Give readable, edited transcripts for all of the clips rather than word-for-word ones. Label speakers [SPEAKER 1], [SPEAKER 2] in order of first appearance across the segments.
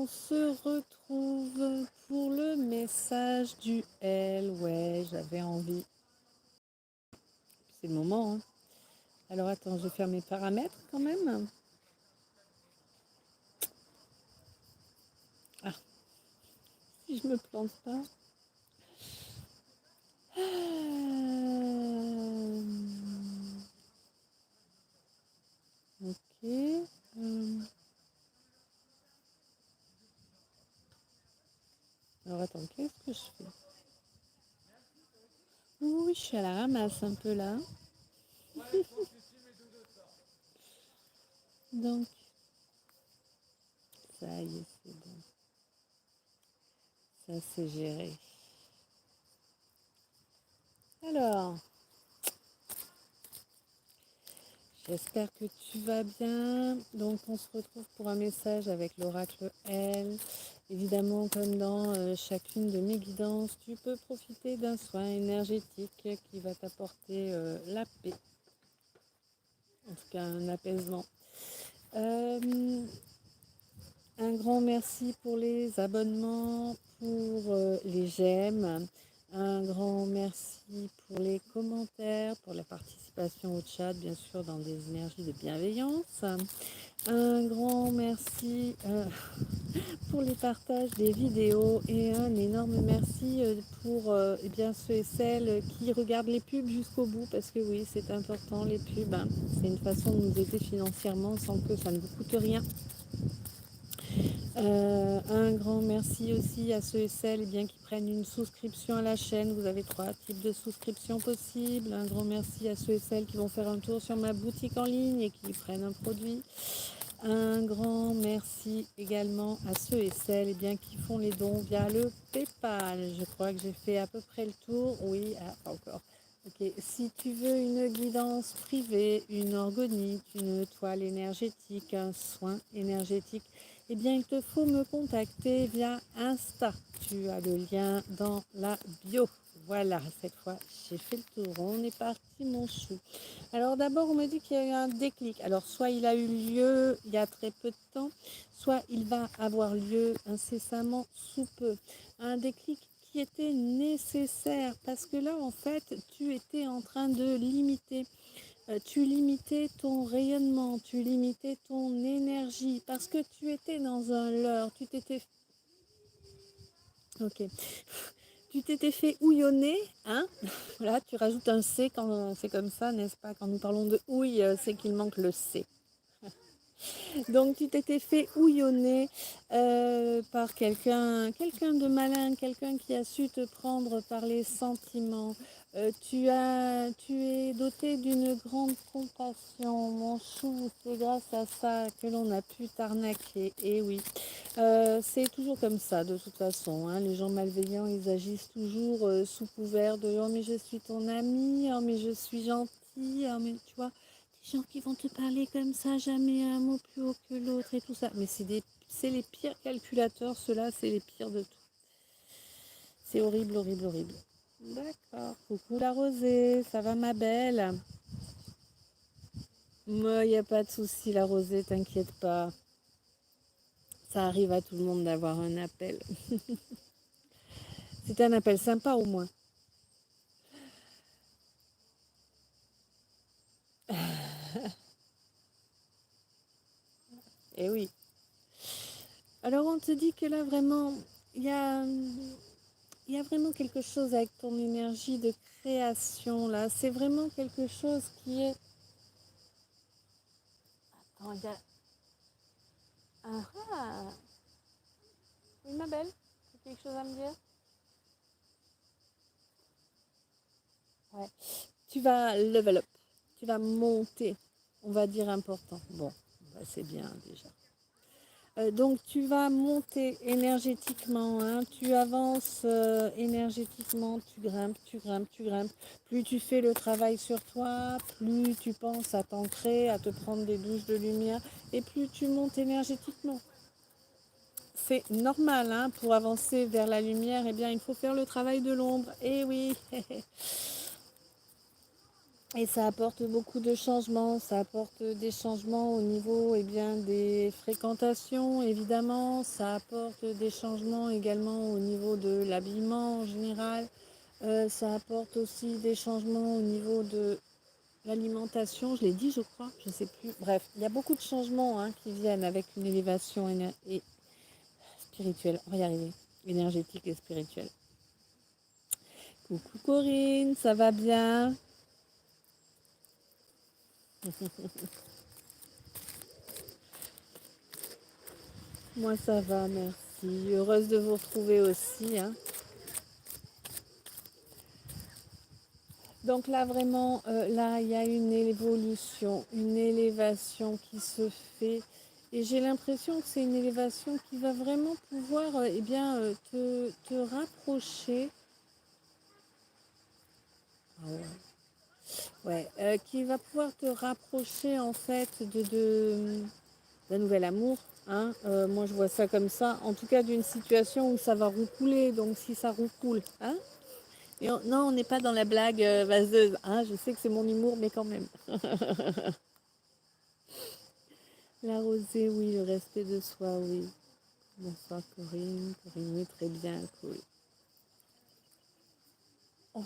[SPEAKER 1] on se retrouve pour le message du L. Ouais, j'avais envie. C'est le moment. Hein. Alors attends, je vais faire mes paramètres quand même. Ah, si je me plante pas. Ok. Alors attends, qu'est-ce que je fais? Oui, je suis à la ramasse un peu là. Donc, ça y est, c'est bon. Ça c'est géré. Alors, j'espère que tu vas bien. Donc, on se retrouve pour un message avec l'oracle L. Évidemment, comme dans chacune de mes guidances, tu peux profiter d'un soin énergétique qui va t'apporter la paix, en tout cas un apaisement. Un grand merci pour les abonnements, pour les j'aime. Un grand merci pour les commentaires, pour la participation au chat, bien sûr, dans des énergies de bienveillance. Un grand merci pour les partages des vidéos et un énorme merci pour eh bien, ceux et celles qui regardent les pubs jusqu'au bout, parce que oui, c'est important, les pubs, hein, c'est une façon de nous aider financièrement sans que ça ne vous coûte rien. Un grand merci aussi à ceux et celles eh bien, qui prennent une souscription à la chaîne. Vous avez 3 types de souscriptions possibles. Un grand merci à ceux et celles qui vont faire un tour sur ma boutique en ligne et qui prennent un produit. Un grand merci également à ceux et celles eh bien, qui font les dons via le PayPal. Je crois que j'ai fait à peu près le tour. Oui, pas encore. Ok, si tu veux une guidance privée, une organite, une toile énergétique, un soin énergétique, eh bien, il te faut me contacter via Insta. Tu as le lien dans la bio. Voilà, cette fois, j'ai fait le tour. On est parti, mon chou. Alors d'abord, on me dit qu'il y a eu un déclic. Alors, soit il a eu lieu il y a très peu de temps, soit il va avoir lieu incessamment sous peu. Un déclic qui était nécessaire parce que là, en fait, tu étais en train de limiter. Tu limitais ton rayonnement, tu limitais ton énergie parce que tu étais dans un leurre, tu t'étais... Ok. Tu t'étais fait houillonner, hein? Là, tu rajoutes un C quand c'est comme ça, n'est-ce pas? Quand nous parlons de houille, c'est qu'il manque le C. Donc tu t'étais fait houillonner par quelqu'un de malin, quelqu'un qui a su te prendre par les sentiments. Tu es doté d'une grande compassion, mon chou. C'est grâce à ça que l'on a pu t'arnaquer. Et oui, c'est toujours comme ça de toute façon. Hein. Les gens malveillants, ils agissent toujours sous couvert de oh mais je suis ton ami, oh mais je suis gentil, oh mais tu vois. Gens qui vont te parler comme ça, jamais un mot plus haut que l'autre et tout ça. Mais c'est les pires calculateurs, ceux-là, c'est les pires de tout. C'est horrible, horrible, horrible. D'accord. Coucou la rosée, ça va ma belle? Moi, il n'y a pas de souci, la rosée, t'inquiète pas. Ça arrive à tout le monde d'avoir un appel. C'est un appel sympa au moins. Eh oui. Alors on te dit que là vraiment, il y a, il y a vraiment quelque chose avec ton énergie de création là. C'est vraiment quelque chose qui est... Attends, il y a... Ah ah. Oui ma belle, tu as quelque chose à me dire? Ouais. Tu vas level up. Tu vas monter. On va dire important. Bon, bah, c'est bien déjà. Donc tu vas monter énergétiquement, hein, tu avances énergétiquement, tu grimpes, tu grimpes, tu grimpes. Plus tu fais le travail sur toi, plus tu penses à t'ancrer, à te prendre des douches de lumière, et plus tu montes énergétiquement. C'est normal, hein, pour avancer vers la lumière, eh bien il faut faire le travail de l'ombre. Eh oui. Et ça apporte beaucoup de changements, ça apporte des changements au niveau bien, des fréquentations, évidemment, ça apporte des changements également au niveau de l'habillement en général, ça apporte aussi des changements au niveau de l'alimentation, je l'ai dit je crois, je ne sais plus. Bref, il y a beaucoup de changements qui viennent avec une élévation spirituelle, on va y arriver, énergétique et spirituelle. Coucou Corinne, ça va bien? Moi ça va, merci. Heureuse de vous retrouver aussi. Donc là vraiment, là il y a une évolution, une élévation qui se fait. Et j'ai l'impression que c'est une élévation qui va vraiment pouvoir te rapprocher. Ah ouais. Ouais, qui va pouvoir te rapprocher en fait d'un nouvel amour. Moi je vois ça comme ça, en tout cas d'une situation où ça va roucouler, donc si ça roucoule, et non, on n'est pas dans la blague vaseuse, je sais que c'est mon humour, mais quand même. La rosée, oui, le respect de soi, oui. Bonsoir Corinne, Corinne, oui, très bien, cool. Oh,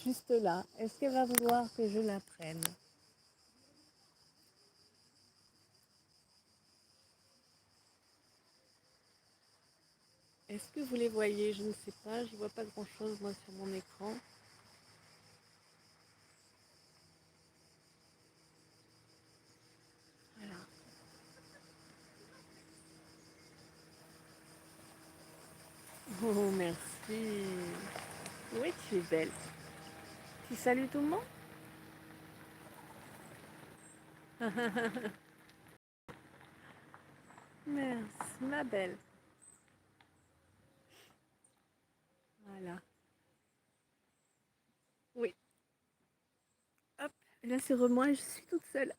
[SPEAKER 1] juste là, est-ce qu'elle va vouloir que je la prenne? Est-ce que vous les voyez? Je ne sais pas, je ne vois pas grand-chose moi sur mon écran. Voilà. Oh, merci. Oui, tu es belle. Tu salues tout le monde? Merci, ma belle. Voilà. Oui. Hop, là c'est moi, je suis toute seule.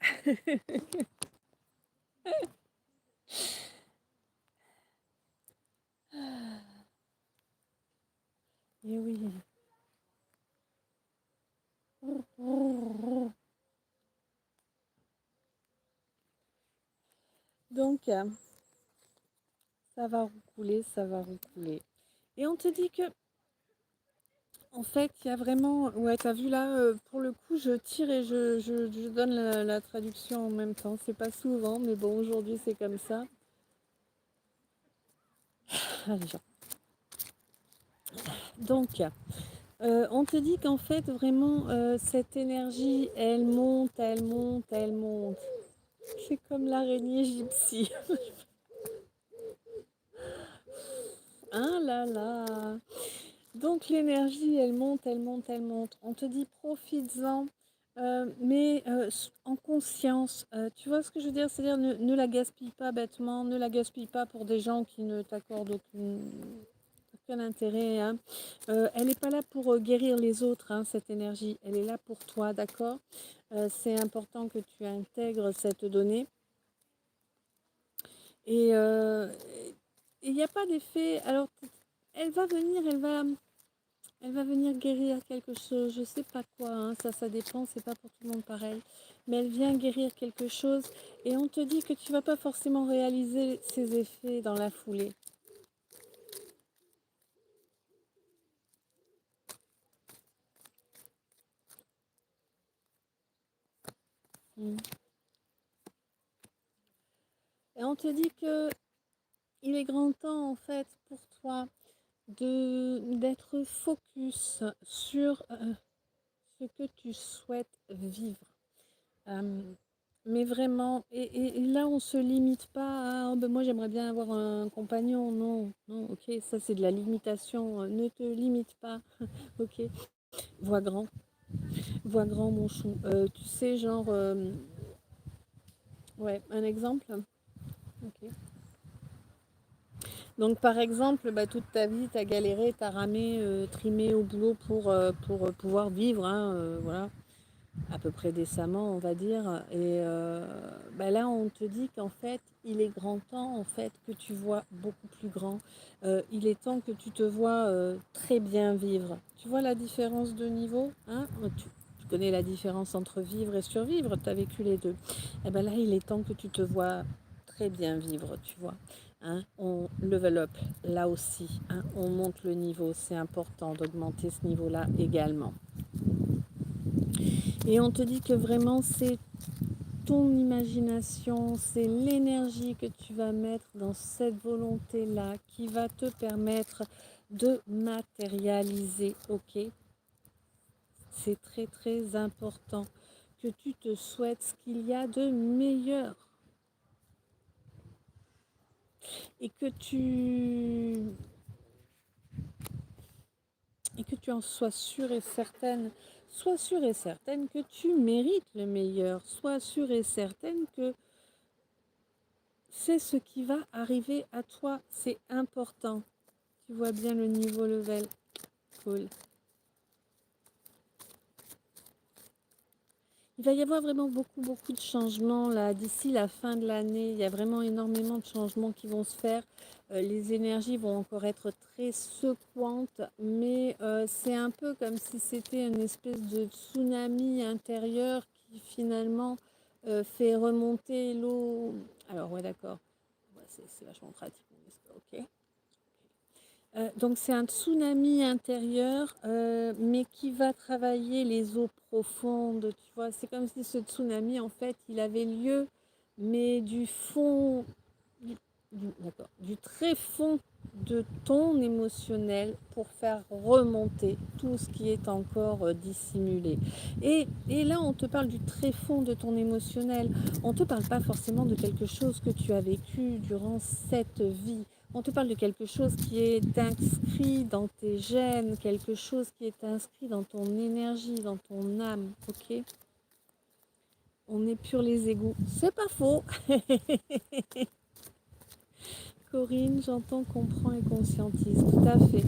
[SPEAKER 1] Et oui. Donc, ça va roucouler, ça va roucouler. Et on te dit que, en fait, il y a vraiment... Ouais, t'as vu là, pour le coup, je tire et je donne la traduction en même temps. C'est pas souvent, mais bon, aujourd'hui, c'est comme ça. Allez, Jean. Donc, on te dit qu'en fait, vraiment, cette énergie, elle monte, elle monte, elle monte. C'est comme l'araignée gypsy. Ah là là. Donc l'énergie, elle monte, elle monte, elle monte. On te dit profites-en, mais en conscience. Tu vois ce que je veux dire? C'est-à-dire ne la gaspille pas bêtement, ne la gaspille pas pour des gens qui ne t'accordent aucun intérêt. Elle n'est pas là pour guérir les autres, cette énergie. Elle est là pour toi, d'accord? C'est important que tu intègres cette donnée. Et il n'y a pas d'effet. Alors, elle va venir, elle va venir guérir quelque chose, je sais pas quoi, ça dépend, c'est pas pour tout le monde pareil. Mais elle vient guérir quelque chose et on te dit que tu vas pas forcément réaliser ses effets dans la foulée. Mm. Et on te dit que il est grand temps en fait pour toi d'être focus sur ce que tu souhaites vivre. Mais vraiment, et là on se limite pas à oh, ben moi j'aimerais bien avoir un compagnon. Non, non, ok, ça c'est de la limitation. Ne te limite pas, ok. Vois grand mon chou. Tu sais, genre, ouais, un exemple. Ok. Donc par exemple, toute ta vie, tu as galéré, tu as ramé, trimé au boulot pour pouvoir vivre, voilà, à peu près décemment, on va dire. Et là, on te dit qu'en fait, il est grand temps en fait que tu vois beaucoup plus grand. Il est temps que tu te vois très bien vivre. Tu vois la différence de niveau, tu connais la différence entre vivre et survivre, tu as vécu les deux. Et bien là, il est temps que tu te vois très bien vivre, tu vois. Hein, on level up là aussi, hein, on monte le niveau, c'est important d'augmenter ce niveau-là également. Et on te dit que vraiment c'est ton imagination, c'est l'énergie que tu vas mettre dans cette volonté-là qui va te permettre de matérialiser, ok? C'est très très important que tu te souhaites ce qu'il y a de meilleur et que tu en sois sûre et certaine. Sois sûre et certaine que tu mérites le meilleur. Sois sûre et certaine que c'est ce qui va arriver à toi. C'est important. Tu vois bien le niveau level. Cool. Il va y avoir vraiment beaucoup de changements là d'ici la fin de l'année. Il y a vraiment énormément de changements qui vont se faire. Les énergies vont encore être très secouantes, mais c'est un peu comme si c'était une espèce de tsunami intérieur qui finalement fait remonter l'eau. Alors ouais, d'accord. Ouais, c'est vachement pratique. Ok. Donc c'est un tsunami intérieur, mais qui va travailler les eaux profondes, tu vois. C'est comme si ce tsunami, en fait, il avait lieu, mais du fond, du très fond de ton émotionnel pour faire remonter tout ce qui est encore dissimulé. Et là, on te parle du très fond de ton émotionnel. On ne te parle pas forcément de quelque chose que tu as vécu durant cette vie. On te parle de quelque chose qui est inscrit dans tes gènes, quelque chose qui est inscrit dans ton énergie, dans ton âme, ok? On épure les égouts. C'est pas faux. Corinne, j'entends, comprends et conscientise. Tout à fait.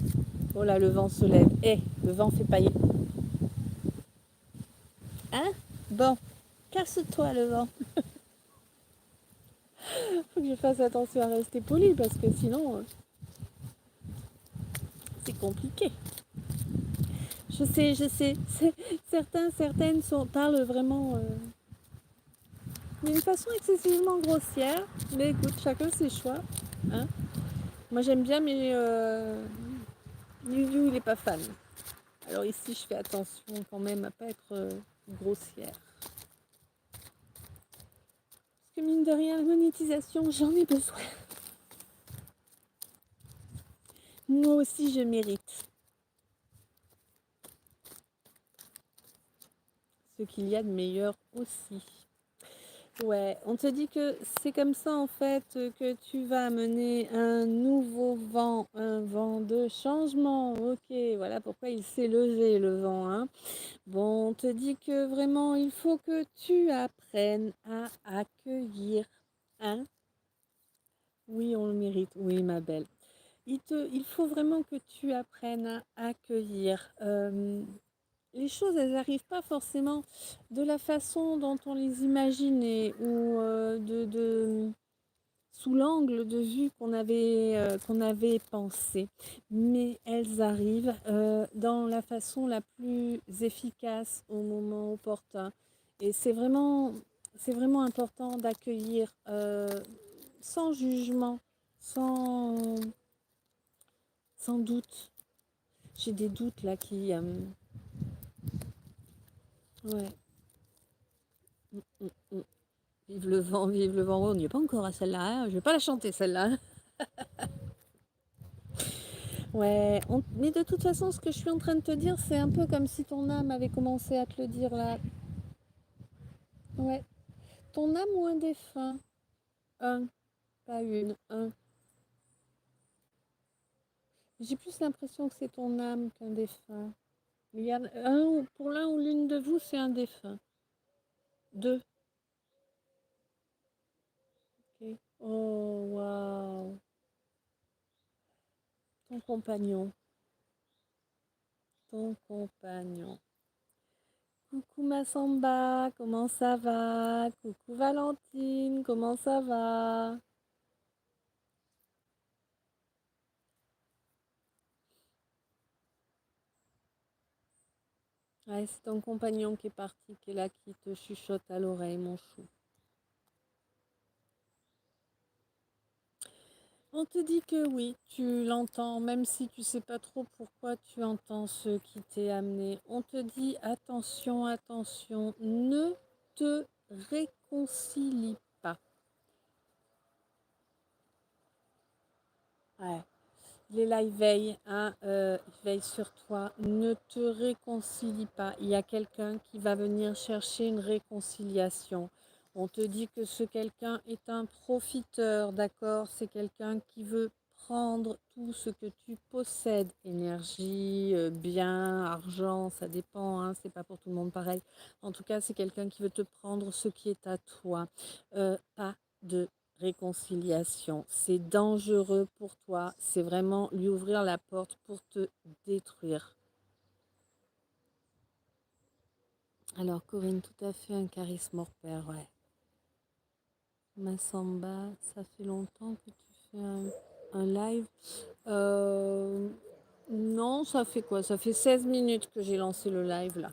[SPEAKER 1] Oh là, le vent se lève. Le vent fait pailler. Hein? Bon, casse-toi le vent. Faut que je fasse attention à rester poli parce que sinon, c'est compliqué. Je sais. Certaines parlent vraiment d'une façon excessivement grossière. Mais écoute, chacun ses choix. Hein. Moi, j'aime bien, mais Yuyu, il n'est pas fan. Alors ici, je fais attention quand même à ne pas être grossière. Parce que mine de rien, la monétisation, j'en ai besoin. Moi aussi, je mérite ce qu'il y a de meilleur aussi. Ouais, on te dit que c'est comme ça en fait que tu vas amener un nouveau vent, un vent de changement. Ok, voilà pourquoi il s'est levé le vent. Hein. Bon, on te dit que vraiment il faut que tu apprennes à accueillir. Hein? Oui, on le mérite. Oui, ma belle. Il faut vraiment que tu apprennes à accueillir. Les choses, elles n'arrivent pas forcément de la façon dont on les imaginait ou sous l'angle de vue qu'on avait pensé. Mais elles arrivent dans la façon la plus efficace au moment opportun. Et c'est vraiment important d'accueillir sans jugement, sans, sans doute. J'ai des doutes là qui... ouais. Mm, mm, mm. Vive le vent. On n'y est pas encore à celle-là. Hein. Je vais pas la chanter celle-là. Ouais. Mais de toute façon, ce que je suis en train de te dire, c'est un peu comme si ton âme avait commencé à te le dire là. Ouais. Ton âme ou un défunt. Un, pas une. Un. J'ai plus l'impression que c'est ton âme qu'un défunt. Il y a un, pour l'un ou l'une de vous, c'est un défunt. Deux. Okay. Oh, waouh. Ton compagnon. Ton compagnon. Coucou ma Samba, comment ça va? Coucou Valentine, comment ça va? Ouais, c'est ton compagnon qui est parti, qui est là, qui te chuchote à l'oreille, mon chou. On te dit que oui, tu l'entends, même si tu sais pas trop pourquoi tu entends ce qui t'est amené. On te dit attention, attention, ne te réconcilie pas. Ouais. Il est là, il veille sur toi. Ne te réconcilie pas. Il y a quelqu'un qui va venir chercher une réconciliation. On te dit que ce quelqu'un est un profiteur, d'accord? C'est quelqu'un qui veut prendre tout ce que tu possèdes, énergie, biens, argent, ça dépend, hein, c'est pas pour tout le monde pareil. En tout cas, c'est quelqu'un qui veut te prendre ce qui est à toi. Pas de réconciliation. C'est dangereux pour toi. C'est vraiment lui ouvrir la porte pour te détruire. Alors, Corinne, tout à fait un charisme hors pair, ouais. Massamba, ça fait longtemps que tu fais un live. Euh, non, ça fait quoi? Ça fait 16 minutes que j'ai lancé le live là.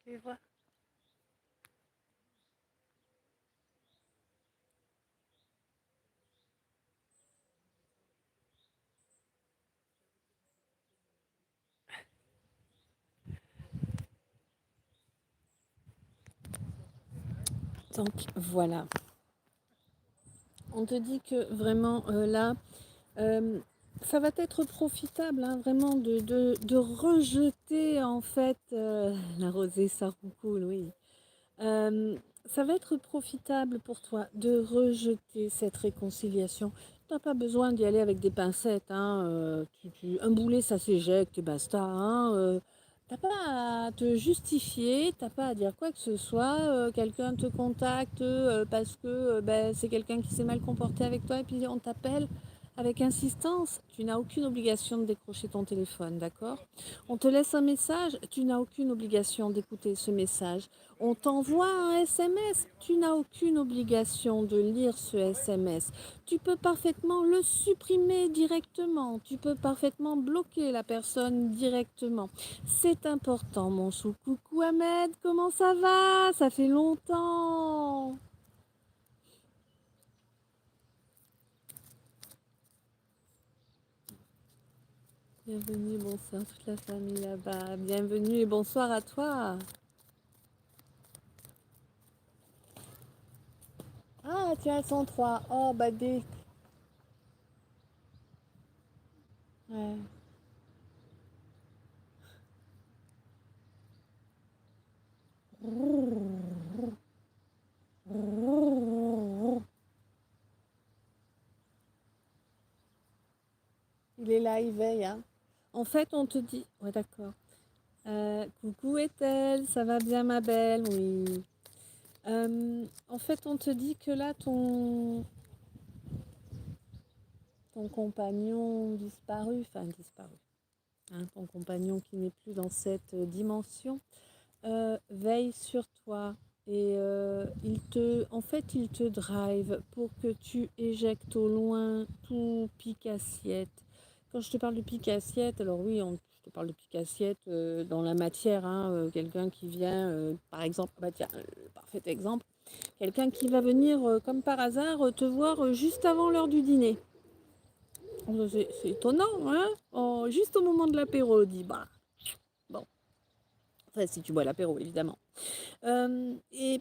[SPEAKER 1] Tu vois. Donc voilà. On te dit que vraiment là, Euh, ça va être profitable, hein, vraiment, de rejeter en fait la rosée Saroucoul, oui. Euh, Ça va être profitable pour toi de rejeter cette réconciliation. Tu n'as pas besoin d'y aller avec des pincettes, hein, un boulet, ça s'éjecte et basta. Hein, t'as pas à te justifier, t'as pas à dire quoi que ce soit. Quelqu'un te contacte parce que ben, c'est quelqu'un qui s'est mal comporté avec toi et puis on t'appelle avec insistance. Tu n'as aucune obligation de décrocher ton téléphone, d'accord? On te laisse un message, tu n'as aucune obligation d'écouter ce message. On t'envoie un SMS, tu n'as aucune obligation de lire ce SMS. Tu peux parfaitement le supprimer directement, tu peux parfaitement bloquer la personne directement. C'est important, mon chou. Coucou Ahmed, comment ça va? Ça fait longtemps. Bienvenue, bonsoir toute la famille là-bas. Bienvenue et bonsoir à toi. Ah, tu as 103. Oh, bah des... Ouais. Il est là, il veille. Hein. En fait, on te dit... Ouais, d'accord. Coucou Ethel, ça va bien ma belle? Oui. En fait, on te dit que là, ton compagnon disparu, enfin disparu, hein, ton compagnon qui n'est plus dans cette dimension, veille sur toi et en fait, il te drive pour que tu éjectes au loin tout pic-assiette. Quand je te parle de pic-assiette, alors oui, je te parle de pic-assiette dans la matière, hein, quelqu'un qui vient, par exemple, bah tiens, parfait exemple, quelqu'un qui va venir comme par hasard te voir juste avant l'heure du dîner. C'est étonnant, hein? Juste au moment de l'apéro, dit bah bon, enfin si tu bois l'apéro évidemment. Et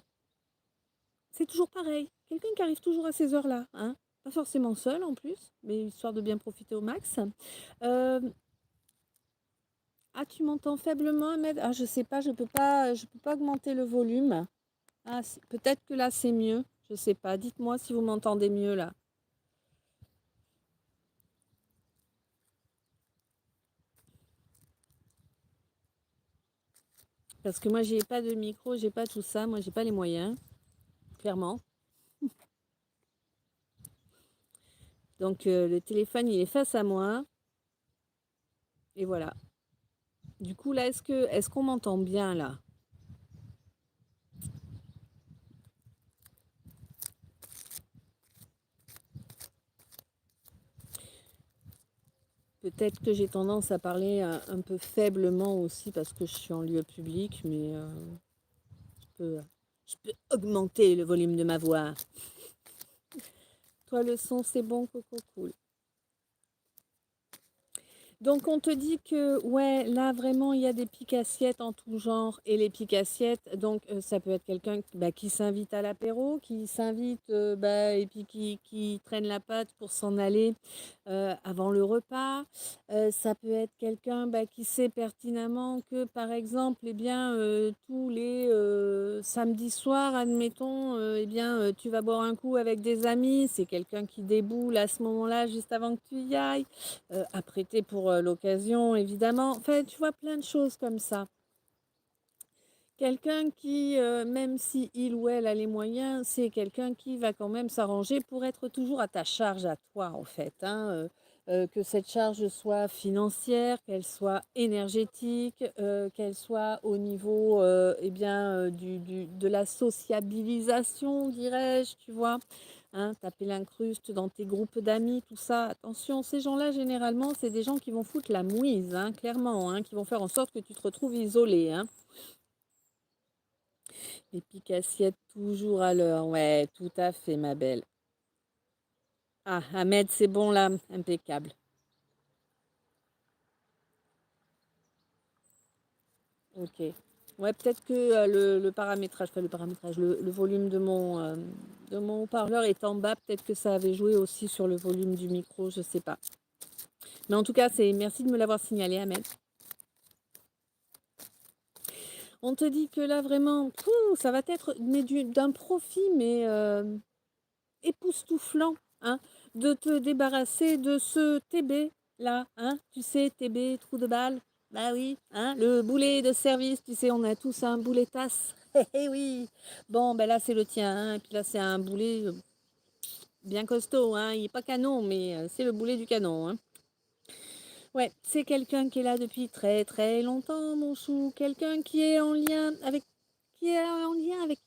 [SPEAKER 1] c'est toujours pareil. Quelqu'un qui arrive toujours à ces heures-là, hein. Pas forcément seul en plus, mais histoire de bien profiter au max. Euh, ah, tu m'entends faiblement, Ahmed? Ah, je sais pas, je peux pas augmenter le volume. Ah, peut-être que là c'est mieux. Je sais pas. Dites-moi si vous m'entendez mieux là. Parce que moi, j'ai pas de micro, j'ai pas tout ça. Moi, j'ai pas les moyens, clairement. Donc, le téléphone, il est face à moi. Et voilà. Du coup, là, est-ce qu'on m'entend bien, là? Peut-être que j'ai tendance à parler un peu faiblement aussi parce que je suis en lieu public, mais je peux, je peux augmenter le volume de ma voix. Toi, le son, c'est bon, coco, cool. Donc, on te dit que, ouais, là, vraiment, il y a des piques-assiettes en tout genre. Et les piques-assiettes, donc, ça peut être quelqu'un qui s'invite à l'apéro, qui s'invite, et puis qui traîne la patte pour s'en aller avant le repas. Ça peut être quelqu'un qui sait pertinemment que, par exemple, eh bien, tous les samedis soirs, admettons, eh bien, tu vas boire un coup avec des amis. C'est quelqu'un qui déboule à ce moment-là, juste avant que tu y ailles. Apprêté pour l'occasion, évidemment. Enfin, tu vois, plein de choses comme ça. Quelqu'un qui, même si il ou elle a les moyens, c'est quelqu'un qui va quand même s'arranger pour être toujours à ta charge à toi, en fait. Hein, que cette charge soit financière, qu'elle soit énergétique, qu'elle soit au niveau de la sociabilisation, dirais-je, tu vois. Hein, taper l'incruste dans tes groupes d'amis, tout ça. Attention, ces gens-là, généralement, c'est des gens qui vont foutre la mouise, hein, clairement, hein, qui vont faire en sorte que tu te retrouves isolé. Hein. Les piques assiettes toujours à l'heure. Ouais, tout à fait, ma belle. Ah, Ahmed, c'est bon là, impeccable. Ok. Ouais, peut-être que le paramétrage, enfin le paramétrage, le volume de mon haut-parleur est en bas. Peut-être que ça avait joué aussi sur le volume du micro, je sais pas. Mais en tout cas, merci de me l'avoir signalé, Ahmed. On te dit que là, vraiment, ça va être d'un profit, mais époustouflant, hein, de te débarrasser de ce TB là, hein, tu sais, TB, trou de balle, bah oui, hein, le boulet de service, tu sais, on a tous un boulet tasse, eh oui, bon, ben là c'est le tien, hein, et puis là c'est un boulet bien costaud, hein, il n'est pas canon, mais c'est le boulet du canon, hein. Ouais, c'est quelqu'un qui est là depuis très très longtemps, mon chou, quelqu'un qui est en lien avec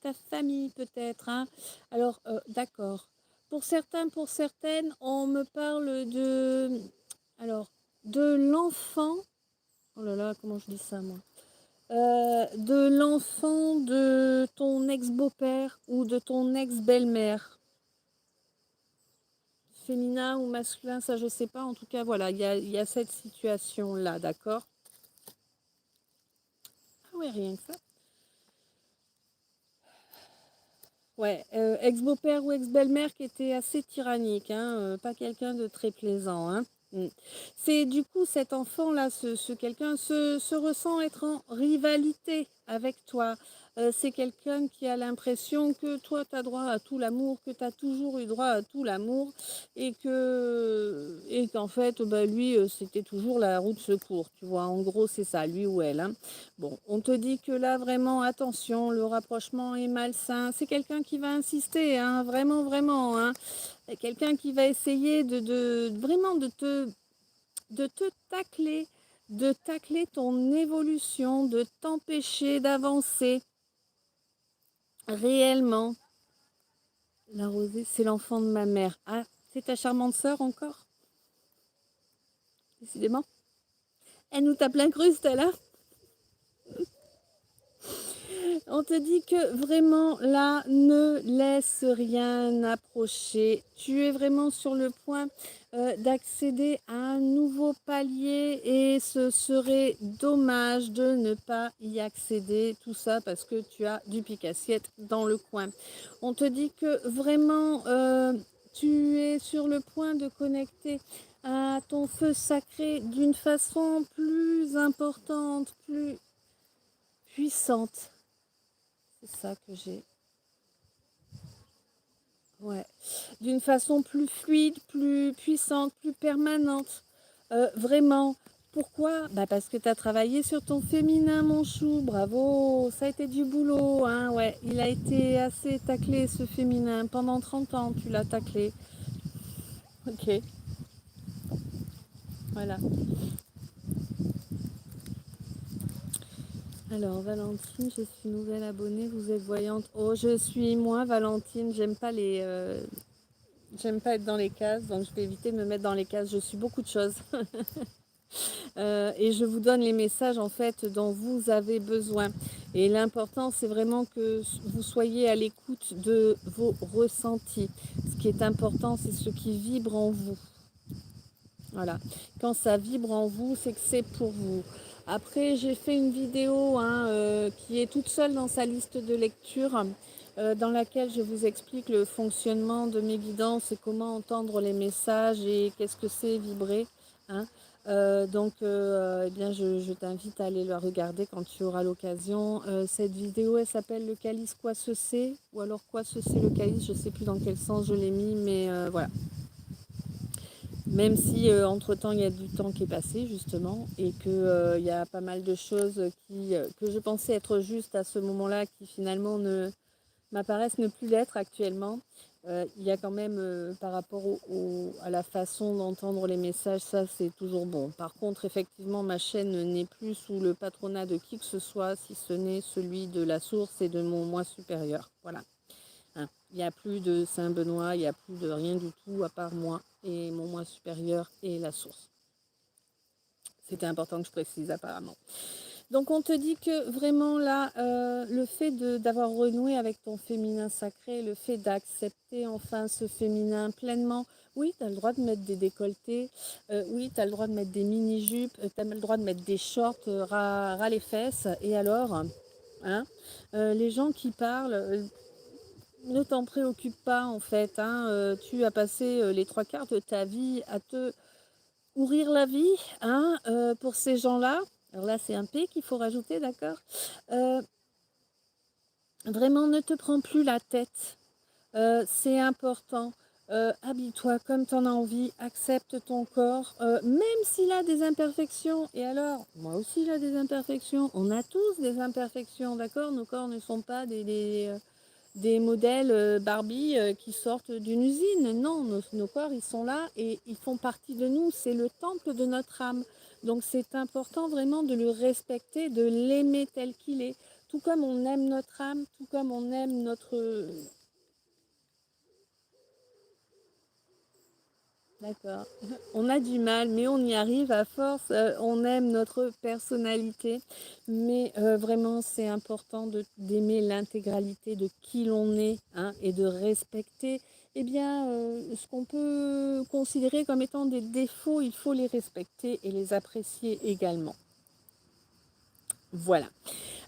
[SPEAKER 1] ta famille peut-être, hein. Alors, d'accord. Pour certains, pour certaines, on me parle alors, de l'enfant. Oh là là, comment je dis ça, moi? De l'enfant de ton ex-beau-père ou de ton ex-belle-mère. Féminin ou masculin, ça je sais pas. En tout cas, voilà, il y a cette situation-là, d'accord? Ah ouais, rien que ça. Ouais, ex-beau-père ou ex-belle-mère qui était assez tyrannique, hein, pas quelqu'un de très plaisant, hein. Mm. C'est du coup cet enfant-là, ce quelqu'un se ressent être en rivalité avec toi. C'est quelqu'un qui a l'impression que toi, tu as droit à tout l'amour, que tu as toujours eu droit à tout l'amour et qu'en fait, lui, c'était toujours la roue de secours, tu vois. En gros, c'est ça, lui ou elle, hein. Bon, on te dit que là, vraiment, attention, le rapprochement est malsain. C'est quelqu'un qui va insister, hein, vraiment, vraiment. Hein. C'est quelqu'un qui va essayer vraiment de te de tacler ton évolution, de t'empêcher d'avancer réellement. La rosée, c'est l'enfant de ma mère. Ah, c'est ta charmante sœur encore, décidément. Elle nous tape l'incruste, là. On te dit que vraiment là, ne laisse rien approcher. Tu es vraiment sur le point d'accéder à un nouveau palier et ce serait dommage de ne pas y accéder. Tout ça parce que tu as du pique-assiette dans le coin. On te dit que vraiment, tu es sur le point de connecter à ton feu sacré d'une façon plus importante, plus puissante. C'est ça que j'ai. Ouais. D'une façon plus fluide, plus puissante, plus permanente. Vraiment, Pourquoi? Bah parce que tu as travaillé sur ton féminin, mon chou. Bravo, ça a été du boulot, hein, ouais. Il a été assez taclé, ce féminin. Pendant 30 ans, tu l'as taclé. Ok, voilà. Alors, Valentine, je suis nouvelle abonnée, vous êtes voyante. Oh, je suis moi, Valentine, j'aime pas être dans les cases, donc je vais éviter de me mettre dans les cases. Je suis beaucoup de choses. Et je vous donne les messages en fait dont vous avez besoin. Et l'important, c'est vraiment que vous soyez à l'écoute de vos ressentis. Ce qui est important, c'est ce qui vibre en vous. Voilà. Quand ça vibre en vous, c'est que c'est pour vous. Après, j'ai fait une vidéo qui est toute seule dans sa liste de lecture, dans laquelle je vous explique le fonctionnement de mes guidances et comment entendre les messages et qu'est-ce que c'est vibrer. Hein. Eh bien, je t'invite à aller la regarder quand tu auras l'occasion. Cette vidéo, elle s'appelle Le calice, quoi ce c'est? Ou alors, quoi ce c'est le calice? Je ne sais plus dans quel sens je l'ai mis, mais voilà. Même si entre-temps il y a du temps qui est passé justement et que il y a pas mal de choses que je pensais être justes à ce moment-là qui finalement ne m'apparaissent ne plus l'être actuellement. Il y a quand même par rapport à la façon d'entendre les messages, ça c'est toujours bon. Par contre, effectivement, ma chaîne n'est plus sous le patronat de qui que ce soit, si ce n'est celui de la source et de mon moi supérieur. Voilà. Hein. Il n'y a plus de Saint-Benoît, il n'y a plus de rien du tout à part moi et mon moi supérieur et la source. C'était important que je précise apparemment. Donc on te dit que vraiment là, le fait d'avoir renoué avec ton féminin sacré, le fait d'accepter enfin ce féminin pleinement, oui, tu as le droit de mettre des décolletés, oui, tu as le droit de mettre des mini-jupes, tu as le droit de mettre des shorts ras les fesses, et alors hein, les gens qui parlent, ne t'en préoccupe pas en fait, hein, tu as passé les 3 quarts de ta vie à te pourrir la vie, hein, pour ces gens-là. Alors là, c'est un P qu'il faut rajouter, d'accord. Euh, Vraiment, ne te prends plus la tête. C'est important. Habille-toi comme tu en as envie, accepte ton corps, même s'il a des imperfections. Et alors, moi aussi, il a des imperfections. On a tous des imperfections, d'accord. Nos corps ne sont pas des modèles Barbie qui sortent d'une usine. Non, nos corps, ils sont là et ils font partie de nous. C'est le temple de notre âme. Donc c'est important vraiment de le respecter, de l'aimer tel qu'il est. Tout comme on aime notre âme, tout comme on aime notre... D'accord. On a du mal, mais on y arrive à force. On aime notre personnalité, mais vraiment, c'est important d'aimer l'intégralité de qui l'on est, hein, et de respecter. Eh bien, ce qu'on peut considérer comme étant des défauts, il faut les respecter et les apprécier également. Voilà.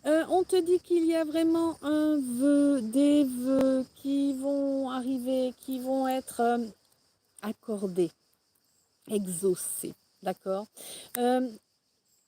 [SPEAKER 1] On te dit qu'il y a vraiment un vœu, des vœux qui vont arriver, qui vont être accordés, exaucés, d'accord. Euh,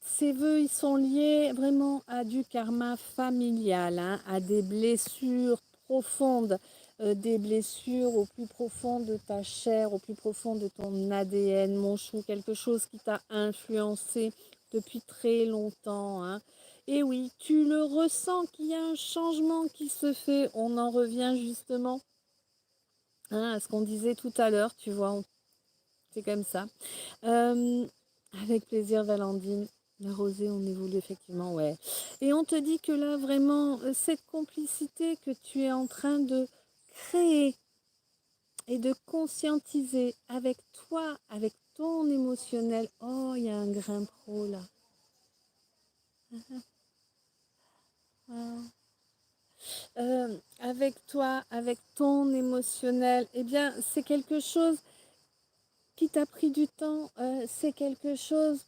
[SPEAKER 1] Ces vœux, ils sont liés vraiment à du karma familial, hein, à des blessures profondes, des blessures au plus profond de ta chair, au plus profond de ton ADN, mon chou, quelque chose qui t'a influencé depuis très longtemps, hein. Et oui, tu le ressens qu'il y a un changement qui se fait. On en revient justement, hein, à ce qu'on disait tout à l'heure, tu vois, c'est comme ça. Euh, Avec plaisir, Valentine. La rosée, on évolue effectivement, ouais. Et on te dit que là, vraiment, cette complicité que tu es en train de créer et de conscientiser avec toi, avec ton émotionnel. Oh, il y a un grain pro là. Ah. Avec toi, avec ton émotionnel, eh bien, c'est quelque chose qui t'a pris du temps, c'est quelque chose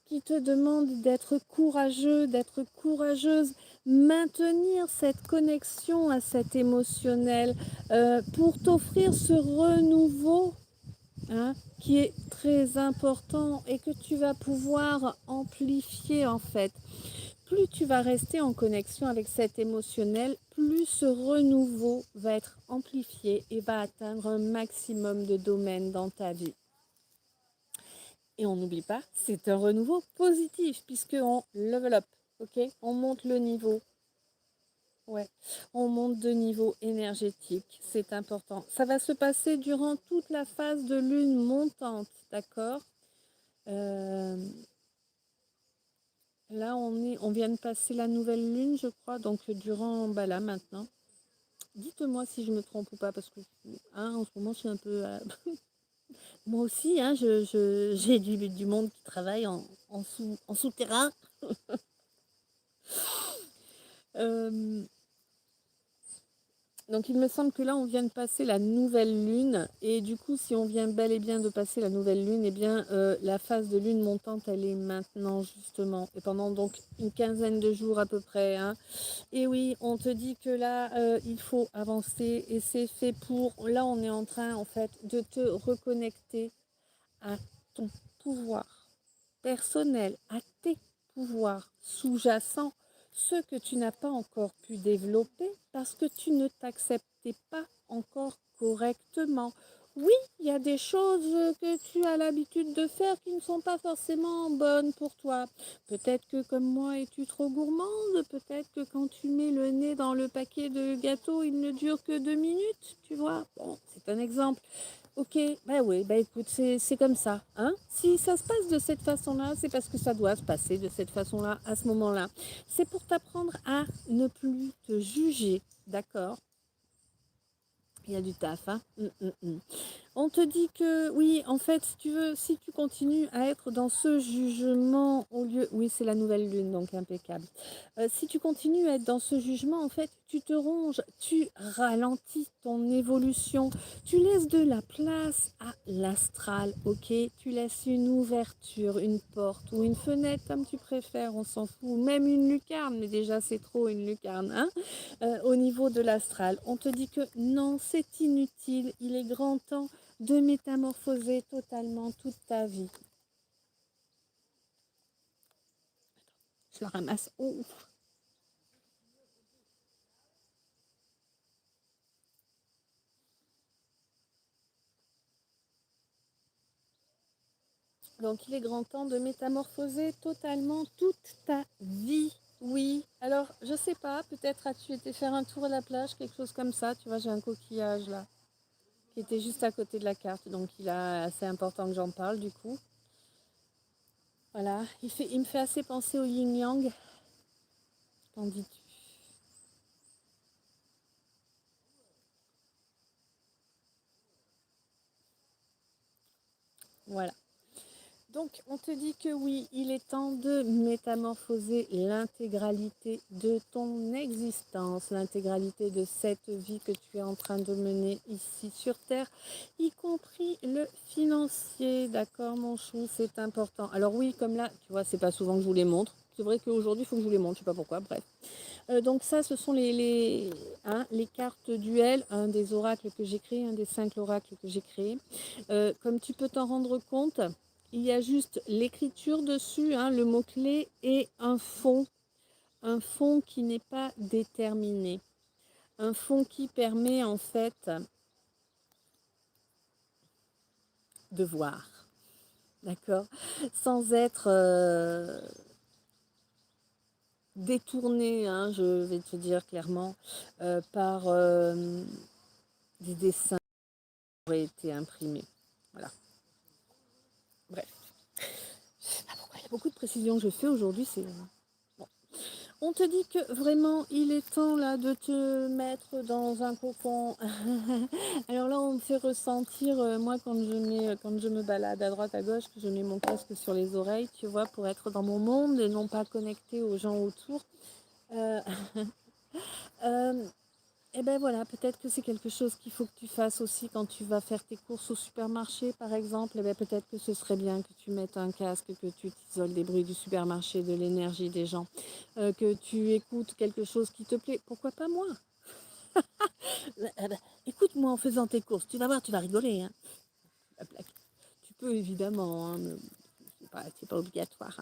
[SPEAKER 1] qui te demande d'être courageux, d'être courageuse, maintenir cette connexion à cet émotionnel pour t'offrir ce renouveau, hein, qui est très important et que tu vas pouvoir amplifier en fait. Plus tu vas rester en connexion avec cet émotionnel, plus ce renouveau va être amplifié et va atteindre un maximum de domaines dans ta vie. Et on n'oublie pas, c'est un renouveau positif puisqu'on level up, ok? On monte le niveau. Ouais, on monte de niveau énergétique, c'est important. Ça va se passer durant toute la phase de lune montante, d'accord? Euh, Là, on vient de passer la nouvelle lune, je crois, donc durant, bah là, maintenant. Dites-moi si je me trompe ou pas, parce que hein, en ce moment, je suis un peu... Moi aussi, hein, j'ai du monde qui travaille en souterrain. Euh, Donc il me semble que là on vient de passer la nouvelle lune et du coup si on vient bel et bien de passer la nouvelle lune, eh bien la phase de lune montante elle est maintenant justement et pendant donc une quinzaine de jours à peu près. Hein. Et oui, on te dit que là il faut avancer et c'est fait pour. Là on est en train en fait de te reconnecter à ton pouvoir personnel, à tes pouvoirs sous-jacents, ceux que tu n'as pas encore pu développer parce que tu ne t'acceptais pas encore correctement. Oui, il y a des choses que tu as l'habitude de faire qui ne sont pas forcément bonnes pour toi. Peut-être que comme moi, es-tu trop gourmande? Peut-être que quand tu mets le nez dans le paquet de gâteaux, il ne dure que 2 minutes, tu vois. Bon, c'est un exemple. Ok, bah oui, bah écoute, c'est comme ça. Hein. Si ça se passe de cette façon-là, c'est parce que ça doit se passer de cette façon-là, à ce moment-là. C'est pour t'apprendre à ne plus te juger, d'accord? Il y a du taf, hein. On te dit que oui, en fait, si tu veux, si tu continues à être dans ce jugement au lieu, oui, c'est la nouvelle lune, donc impeccable. Si tu continues à être dans ce jugement, en fait, tu te ronges, tu ralentis ton évolution, tu laisses de la place à l'astral, ok? Tu laisses une ouverture, une porte ou une fenêtre, comme tu préfères, on s'en fout, même une lucarne, mais déjà c'est trop une lucarne, hein? Au niveau de l'astral. On te dit que non, c'est inutile, il est grand temps de métamorphoser totalement toute ta vie. Je la ramasse. Oh. Donc il est grand temps de métamorphoser totalement toute ta vie. Oui. Alors, je sais pas, peut-être as-tu été faire un tour à la plage, quelque chose comme ça. Tu vois, j'ai un coquillage là, qui était juste à côté de la carte. Donc il est assez important que j'en parle du coup. Voilà. Il me fait assez penser au yin-yang. Qu'en dis-tu? Voilà. Donc, on te dit que oui, il est temps de métamorphoser l'intégralité de ton existence, l'intégralité de cette vie que tu es en train de mener ici sur Terre, y compris le financier, d'accord mon chou, c'est important. Alors oui, comme là, tu vois, c'est pas souvent que je vous les montre. C'est vrai qu'aujourd'hui, il faut que je vous les montre, je sais pas pourquoi, bref. Donc ça, ce sont les cartes duel, un des oracles que j'ai créé, un des 5 oracles que j'ai créé. Comme tu peux t'en rendre compte, il y a juste l'écriture dessus, hein, le mot-clé, et un fond qui n'est pas déterminé. Un fond qui permet en fait de voir, d'accord? Sans être détourné, hein, je vais te dire clairement, par des dessins qui auraient été imprimés. Voilà, bref. Je sais pas pourquoi il y a beaucoup de précisions que je fais aujourd'hui, c'est... Bon. On te dit que vraiment il est temps là de te mettre dans un cocon. Alors là on me fait ressentir, moi quand je me balade à droite à gauche, que je mets mon casque sur les oreilles, tu vois, pour être dans mon monde et non pas connecté aux gens autour. Euh, euh, Et ben voilà, peut-être que c'est quelque chose qu'il faut que tu fasses aussi quand tu vas faire tes courses au supermarché, par exemple. Et ben peut-être que ce serait bien que tu mettes un casque, que tu t'isoles des bruits du supermarché, de l'énergie des gens, que tu écoutes quelque chose qui te plaît. Pourquoi pas moi? Écoute-moi en faisant tes courses, tu vas voir, tu vas rigoler. Hein. Tu peux évidemment, hein, mais c'est pas obligatoire.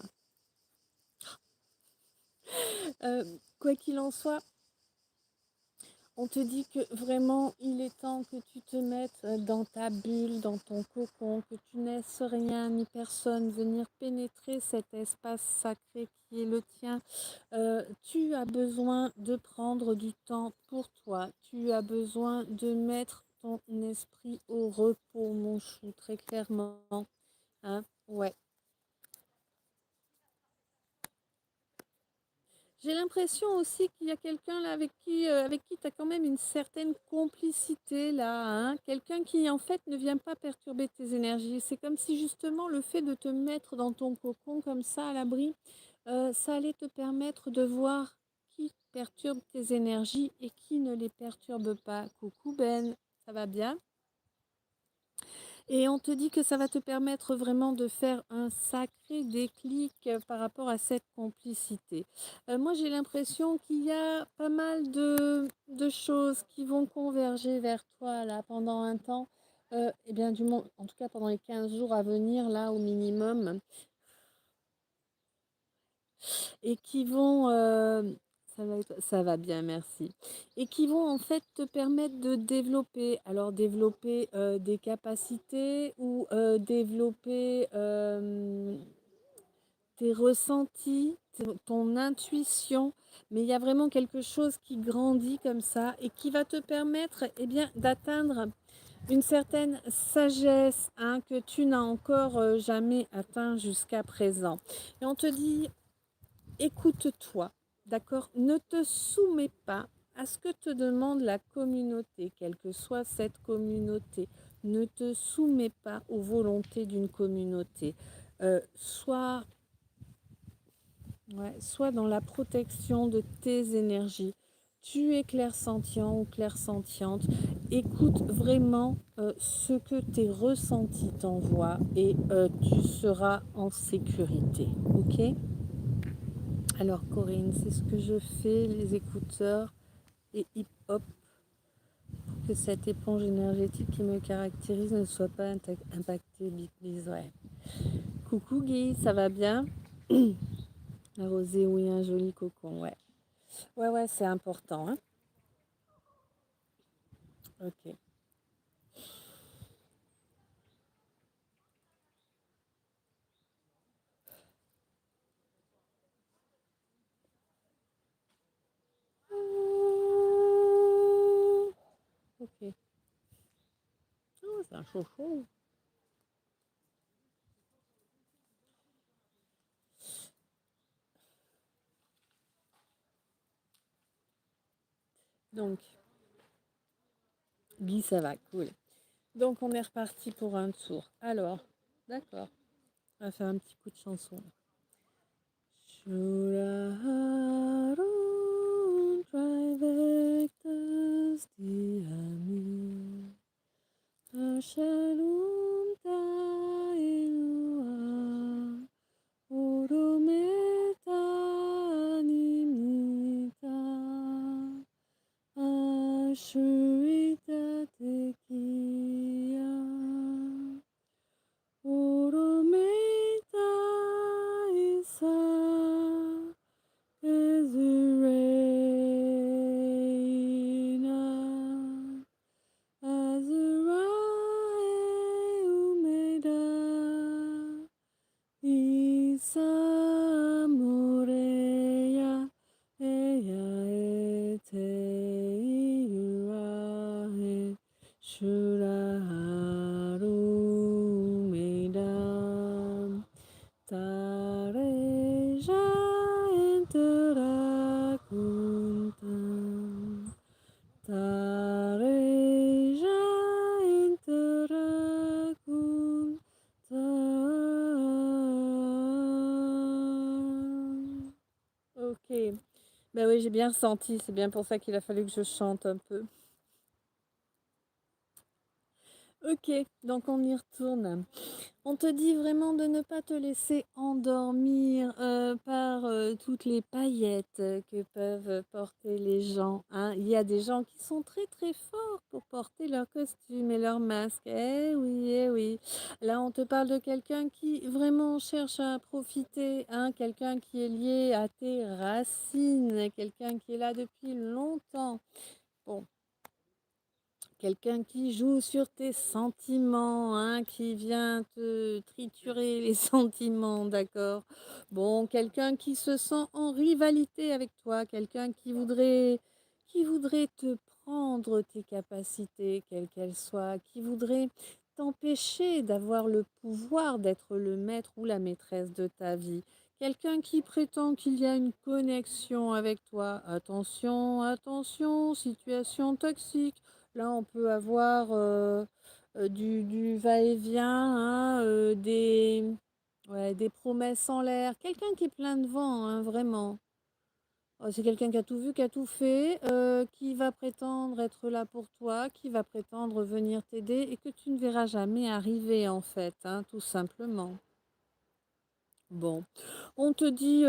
[SPEAKER 1] Hein. Quoi qu'il en soit, On te dit que vraiment, il est temps que tu te mettes dans ta bulle, dans ton cocon, que tu ne laisses rien ni personne venir pénétrer cet espace sacré qui est le tien. Tu as besoin de prendre du temps pour toi. Tu as besoin de mettre ton esprit au repos, mon chou, très clairement. Hein? Ouais. J'ai l'impression aussi qu'il y a quelqu'un là avec qui tu as quand même une certaine complicité là, hein. Quelqu'un qui en fait ne vient pas perturber tes énergies. C'est comme si justement le fait de te mettre dans ton cocon comme ça à l'abri, ça allait te permettre de voir qui perturbe tes énergies et qui ne les perturbe pas. Coucou Ben, ça va bien? Et on te dit que ça va te permettre vraiment de faire un sacré déclic par rapport à cette complicité. Moi, j'ai l'impression qu'il y a pas mal de choses qui vont converger vers toi là pendant un temps. Eh bien, du moins, en tout cas pendant les 15 jours à venir, là, au minimum, et qui vont, ça va bien, merci. Et qui vont en fait te permettre de développer, alors développer des capacités ou développer tes ressentis, ton intuition, mais il y a vraiment quelque chose qui grandit comme ça et qui va te permettre eh bien, d'atteindre une certaine sagesse, hein, que tu n'as encore jamais atteint jusqu'à présent. Et on te dit, écoute-toi, d'accord? Ne te soumets pas à ce que te demande la communauté, quelle que soit cette communauté. Ne te soumets pas aux volontés d'une communauté. Sois, ouais, sois dans la protection de tes énergies. Tu es clairsentient ou clairsentiente. Écoute vraiment ce que tes ressentis t'envoient et tu seras en sécurité. Ok? Alors Corinne, c'est ce que je fais, les écouteurs et hip-hop, pour que cette éponge énergétique qui me caractérise ne soit pas impactée. Big bis, ouais. Coucou Guy, ça va bien? Arrosé, oui, un joli cocon, ouais. Ouais, ouais, c'est important, hein. Ok. Ok. Oh, c'est un chouchou. Donc, Guy, ça va, cool. Donc, on est reparti pour un tour. Alors, d'accord. On va faire un petit coup de chanson. Shuraharun trivectus diami Ashalum tailua Urumeta nimita Ashurita tekiya Urumeta isa Ezreina, Azrael Umeda, Isa Moreya, Eya Ete Irahe, Shuraharu Umeda, Tareja Interakuntam Tareja Interakuntam. Ok. Ben oui, j'ai bien ressenti. C'est bien pour ça qu'il a fallu que je chante un peu. Ok, donc on y retourne. On te dit vraiment de ne pas te laisser endormir par toutes les paillettes que peuvent porter les gens, hein. Il y a des gens qui sont très très forts pour porter leur costume et leur masque. Eh oui, eh oui. Là, on te parle de quelqu'un qui vraiment cherche à profiter, hein. Quelqu'un qui est lié à tes racines, quelqu'un qui est là depuis longtemps. Bon, quelqu'un qui joue sur tes sentiments, hein, qui vient te triturer les sentiments, d'accord? Bon, quelqu'un qui se sent en rivalité avec toi, quelqu'un qui voudrait te prendre tes capacités, quelles qu'elles soient, qui voudrait t'empêcher d'avoir le pouvoir d'être le maître ou la maîtresse de ta vie. Quelqu'un qui prétend qu'il y a une connexion avec toi. Attention, attention, situation toxique. Là, on peut avoir du va-et-vient, hein, ouais, des promesses en l'air. Quelqu'un qui est plein de vent, hein, vraiment. C'est quelqu'un qui a tout vu, qui a tout fait, qui va prétendre être là pour toi, qui va prétendre venir t'aider et que tu ne verras jamais arriver, en fait, hein, tout simplement. Bon, on te dit,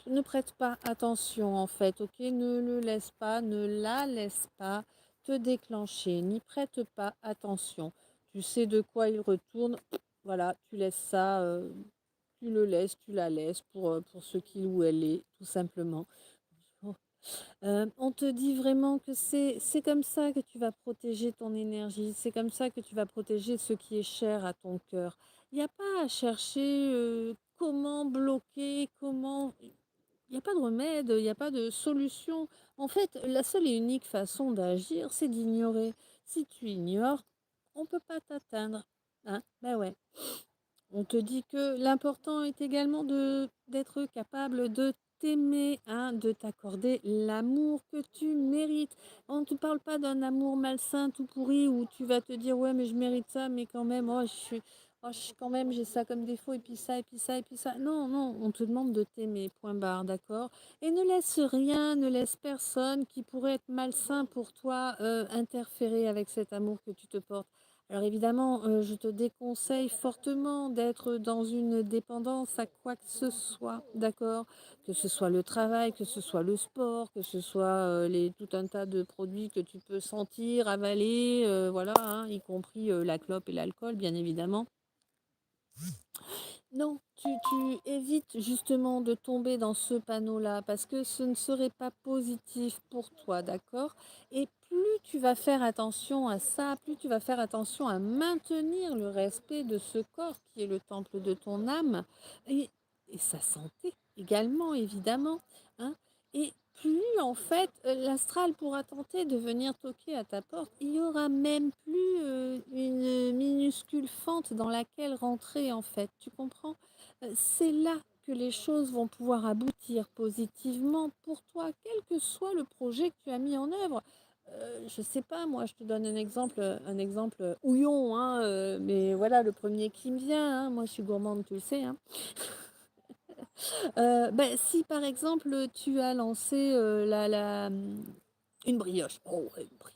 [SPEAKER 1] ne prête pas attention en fait, ok? Ne le laisse pas, ne la laisse pas te déclencher, n'y prête pas attention. Tu sais de quoi il retourne, voilà, tu laisses ça, tu le laisses, tu la laisses pour ce qu'il ou elle est, tout simplement. On te dit vraiment que c'est comme ça que tu vas protéger ton énergie, c'est comme ça que tu vas protéger ce qui est cher à ton cœur. Il n'y a pas à chercher comment bloquer, comment... Il n'y a pas de remède, il n'y a pas de solution. En fait, la seule et unique façon d'agir, c'est d'ignorer. Si tu ignores, on ne peut pas t'atteindre. Hein? Ben ouais. On te dit que l'important est également d'être capable de t'aimer, hein, de t'accorder l'amour que tu mérites. On ne te parle pas d'un amour malsain tout pourri où tu vas te dire ouais mais je mérite ça mais quand même quand même j'ai ça comme défaut et puis ça et puis ça et puis ça. Non, non, on te demande de t'aimer, point barre, d'accord? Et ne laisse rien, ne laisse personne qui pourrait être malsain pour toi interférer avec cet amour que tu te portes. Alors évidemment, je te déconseille fortement d'être dans une dépendance à quoi que ce soit, d'accord? Que ce soit le travail, que ce soit le sport, que ce soit tout un tas de produits que tu peux sentir, avaler, voilà, hein, y compris la clope et l'alcool, bien évidemment. Non, tu évites justement de tomber dans ce panneau-là parce que ce ne serait pas positif pour toi, d'accord? Et plus tu vas faire attention à ça, plus tu vas faire attention à maintenir le respect de ce corps qui est le temple de ton âme et sa santé également, évidemment, hein. Et plus en fait l'astral pourra tenter de venir toquer à ta porte, il y aura même plus une minuscule fente dans laquelle rentrer en fait. Tu comprends? C'est là que les choses vont pouvoir aboutir positivement pour toi, quel que soit le projet que tu as mis en œuvre. Je sais pas, moi, je te donne un exemple houillon, hein, mais voilà, le premier qui me vient, hein, moi je suis gourmande, tu le sais, hein. Ben, si par exemple tu as lancé une brioche, oh, ouais, une brioche.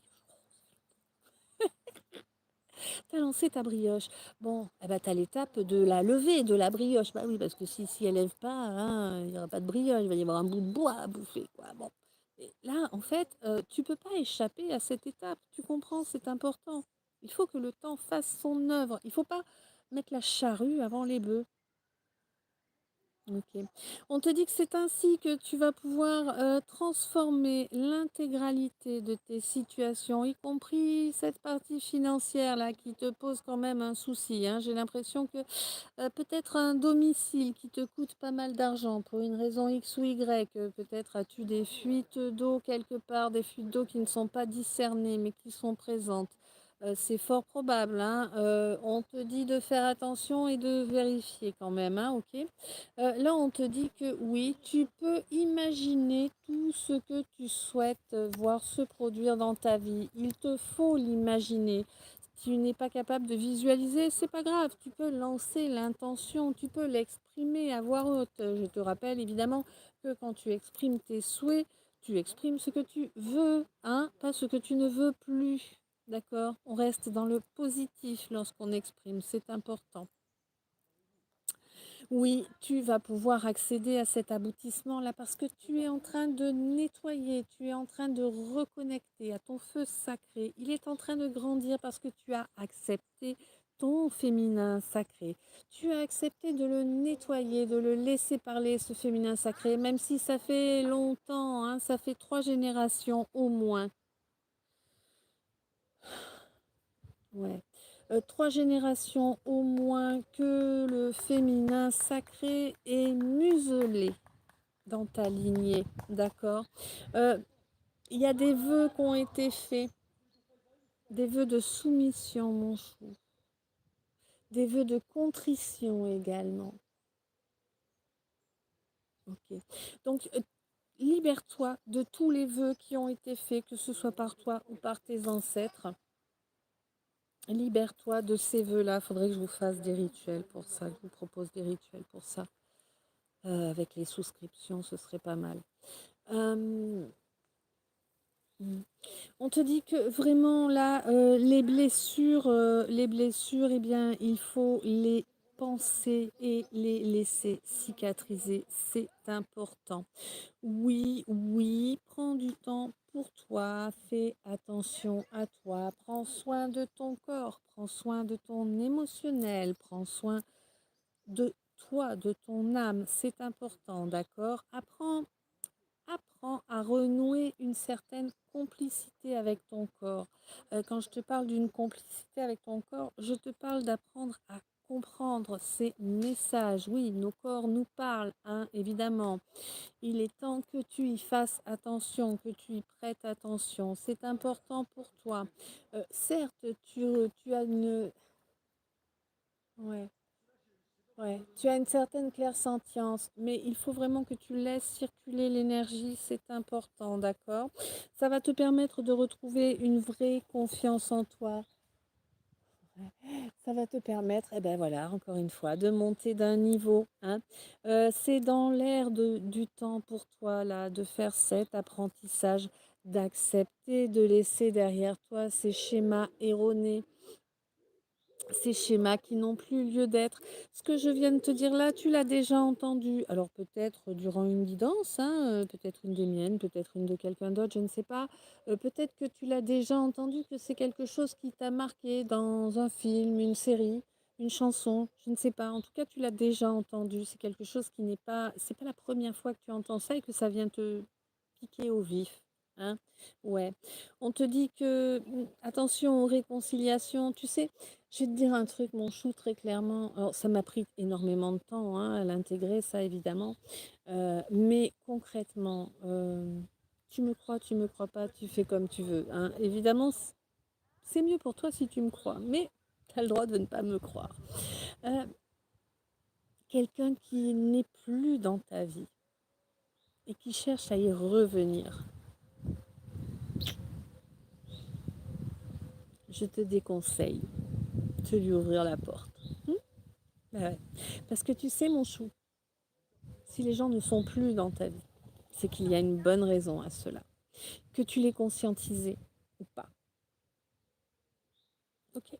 [SPEAKER 1] Tu as lancé ta brioche. Bon, eh ben, tu as l'étape de la levée de la brioche. Bah oui, parce que si elle lève pas, hein, il n'y aura pas de brioche, il va y avoir un bout de bois à bouffer, quoi. Bon. Et là, en fait, tu peux pas échapper à cette étape. Tu comprends, c'est important. Il faut que le temps fasse son œuvre. Il faut pas mettre la charrue avant les bœufs. OK. On te dit que c'est ainsi que tu vas pouvoir, transformer l'intégralité de tes situations, y compris cette partie financière-là qui te pose quand même un souci, hein. J'ai l'impression que, peut-être un domicile qui te coûte pas mal d'argent pour une raison X ou Y, peut-être as-tu des fuites d'eau quelque part, des fuites d'eau qui ne sont pas discernées mais qui sont présentes. C'est fort probable, hein. On te dit de faire attention et de vérifier quand même, hein, OK? Là, on te dit que oui, tu peux imaginer tout ce que tu souhaites voir se produire dans ta vie. Il te faut l'imaginer. Si tu n'es pas capable de visualiser, c'est pas grave. Tu peux lancer l'intention, tu peux l'exprimer à voix haute. Je te rappelle évidemment que quand tu exprimes tes souhaits, tu exprimes ce que tu veux, hein, pas ce que tu ne veux plus. D'accord? On reste dans le positif lorsqu'on exprime, c'est important. Oui, tu vas pouvoir accéder à cet aboutissement-là parce que tu es en train de nettoyer, tu es en train de reconnecter à ton feu sacré. Il est en train de grandir parce que tu as accepté ton féminin sacré. Tu as accepté de le nettoyer, de le laisser parler, ce féminin sacré, même si ça fait longtemps, hein, ça fait 3 générations au moins. Ouais. 3 générations au moins que le féminin sacré est muselé dans ta lignée, d'accord? Euh, Il y a des vœux qui ont été faits, des vœux de soumission, mon chou, des vœux de contrition également. Ok. Donc, libère-toi de tous les vœux qui ont été faits, que ce soit par toi ou par tes ancêtres. Libère-toi de ces vœux-là. Il faudrait que je vous fasse des rituels pour ça, que je vous propose des rituels pour ça. Avec les souscriptions, ce serait pas mal. Euh, On te dit que vraiment là, les blessures, eh bien, il faut les penser et les laisser cicatriser. C'est important. Oui, oui, prends du temps pour toi, fais attention à toi, prends soin de ton corps, prends soin de ton émotionnel, prends soin de toi, de ton âme. C'est important, d'accord? Apprends à renouer une certaine complicité avec ton corps. Quand je te parle d'une complicité avec ton corps, je te parle d'apprendre à comprendre ces messages. Oui, nos corps nous parlent, hein, évidemment. Il est temps que tu y fasses attention, que tu y prêtes attention. C'est important pour toi. Certes, tu as une... Ouais. Ouais, tu as une certaine clairsentience, mais il faut vraiment que tu laisses circuler l'énergie, c'est important, d'accord? Ça va te permettre de retrouver une vraie confiance en toi. Ça va te permettre, eh ben voilà, encore une fois, de monter d'un niveau, hein. C'est dans l'air du temps pour toi, là, de faire cet apprentissage, d'accepter de laisser derrière toi ces schémas erronés, ces schémas qui n'ont plus lieu d'être. Ce que je viens de te dire là, tu l'as déjà entendu. Alors peut-être durant une guidance, hein, peut-être une des miennes, peut-être une de quelqu'un d'autre, je ne sais pas. Peut-être que tu l'as déjà entendu, que c'est quelque chose qui t'a marqué dans un film, une série, une chanson, je ne sais pas. En tout cas, tu l'as déjà entendu. C'est quelque chose qui n'est pas, c'est pas la première fois que tu entends ça et que ça vient te piquer au vif. Hein. Ouais. On te dit que attention aux réconciliations, tu sais. Je vais te dire un truc, mon chou, très clairement. Alors, ça m'a pris énormément de temps hein, à l'intégrer, ça évidemment. Mais concrètement, tu me crois pas, tu fais comme tu veux. Hein. Évidemment, c'est mieux pour toi si tu me crois, mais tu as le droit de ne pas me croire. Euh, Quelqu'un qui n'est plus dans ta vie et qui cherche à y revenir, je te déconseille de lui ouvrir la porte. Bah ouais. Parce que tu sais, mon chou, si les gens ne sont plus dans ta vie, c'est qu'il y a une bonne raison à cela. Que tu l'aies conscientisé ou pas. Ok.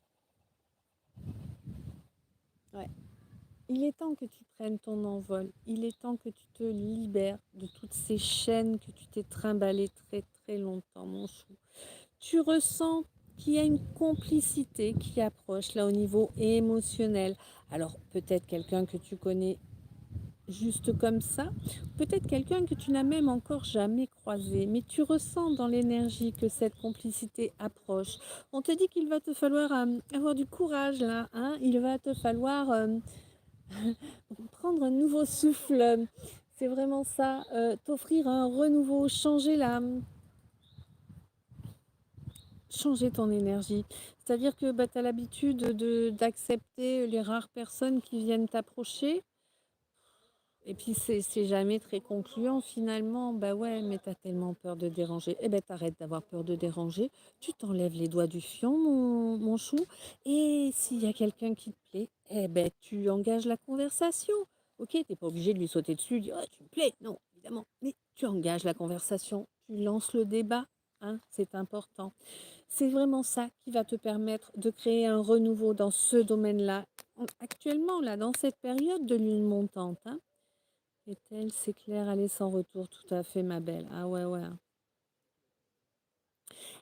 [SPEAKER 1] Ouais. Il est temps que tu prennes ton envol. Il est temps que tu te libères de toutes ces chaînes que tu t'es trimballé très très longtemps, mon chou. Tu ressens qu'il y a une complicité qui approche là au niveau émotionnel. Alors peut-être quelqu'un que tu connais juste comme ça, peut-être quelqu'un que tu n'as même encore jamais croisé, mais tu ressens dans l'énergie que cette complicité approche. On te dit qu'il va te falloir avoir du courage là, hein. Il va te falloir prendre un nouveau souffle. C'est vraiment ça, t'offrir un renouveau, changer ton énergie. C'est-à-dire que bah, tu as l'habitude d'accepter les rares personnes qui viennent t'approcher. Et puis c'est jamais très concluant finalement. Bah ouais, mais t'as tellement peur de déranger. Eh ben t'arrêtes d'avoir peur de déranger. Tu t'enlèves les doigts du fion, mon chou. Et s'il y a quelqu'un qui te plaît, eh ben tu engages la conversation. Ok, t'es pas obligé de lui sauter dessus, dire ah, tu me plais. Non, évidemment. Mais tu engages la conversation, tu lances le débat. Hein, c'est important. C'est vraiment ça qui va te permettre de créer un renouveau dans ce domaine-là. Actuellement, là, dans cette période de lune montante, hein, est-elle, c'est clair, aller sans retour, tout à fait, ma belle. Ah ouais, ouais.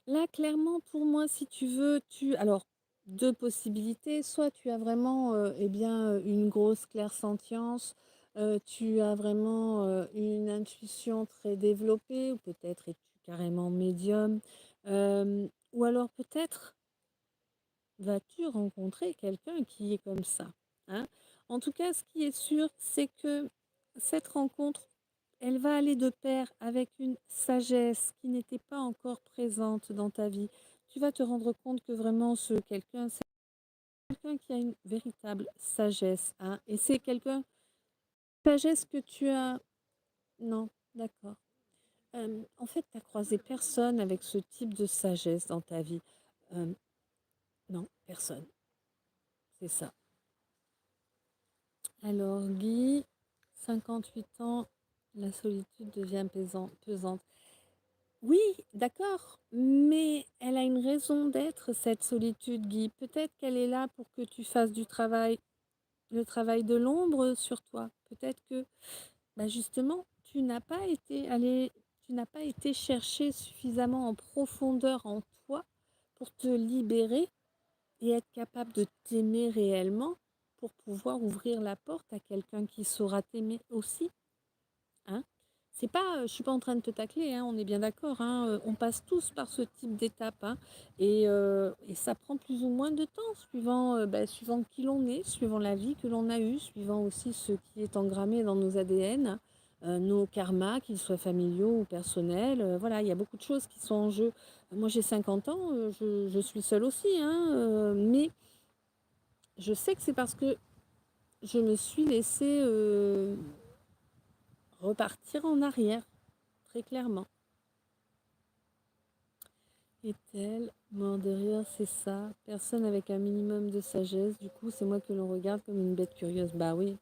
[SPEAKER 1] Là, clairement, pour moi, si tu veux, alors, deux possibilités. Soit tu as vraiment, eh bien, une grosse clairsentience, tu as vraiment une intuition très développée, ou peut-être es-tu carrément médium. Ou alors peut-être vas-tu rencontrer quelqu'un qui est comme ça, hein? En tout cas, ce qui est sûr, c'est que cette rencontre, elle va aller de pair avec une sagesse qui n'était pas encore présente dans ta vie. Tu vas te rendre compte que vraiment ce quelqu'un, c'est quelqu'un qui a une véritable sagesse, hein, et c'est quelqu'un sagesse que tu as non, d'accord. En fait, tu as croisé personne avec ce type de sagesse dans ta vie. Hem, non, personne, c'est ça. Alors Guy, 58 ans, la solitude devient pesante. Oui, d'accord, mais elle a une raison d'être, cette solitude, Guy. Peut-être qu'elle est là pour que tu fasses du travail, le travail de l'ombre sur toi. Peut-être que, bah justement, tu n'as pas été chercher suffisamment en profondeur en toi pour te libérer et être capable de t'aimer réellement pour pouvoir ouvrir la porte à quelqu'un qui saura t'aimer aussi, hein. C'est pas, je suis pas en train de te tacler, hein, on est bien d'accord, hein, on passe tous par ce type d'étape, hein, et ça prend plus ou moins de temps suivant, suivant qui l'on est, suivant la vie que l'on a eue, suivant aussi ce qui est engrammé dans nos ADN, nos karmas, qu'ils soient familiaux ou personnels, voilà, il y a beaucoup de choses qui sont en jeu. Moi, j'ai 50 ans, je suis seule aussi, hein, mais je sais que c'est parce que je me suis laissée, repartir en arrière, très clairement. Est-elle mort de rire, c'est ça. Personne avec un minimum de sagesse. Du coup, c'est moi que l'on regarde comme une bête curieuse. Bah oui,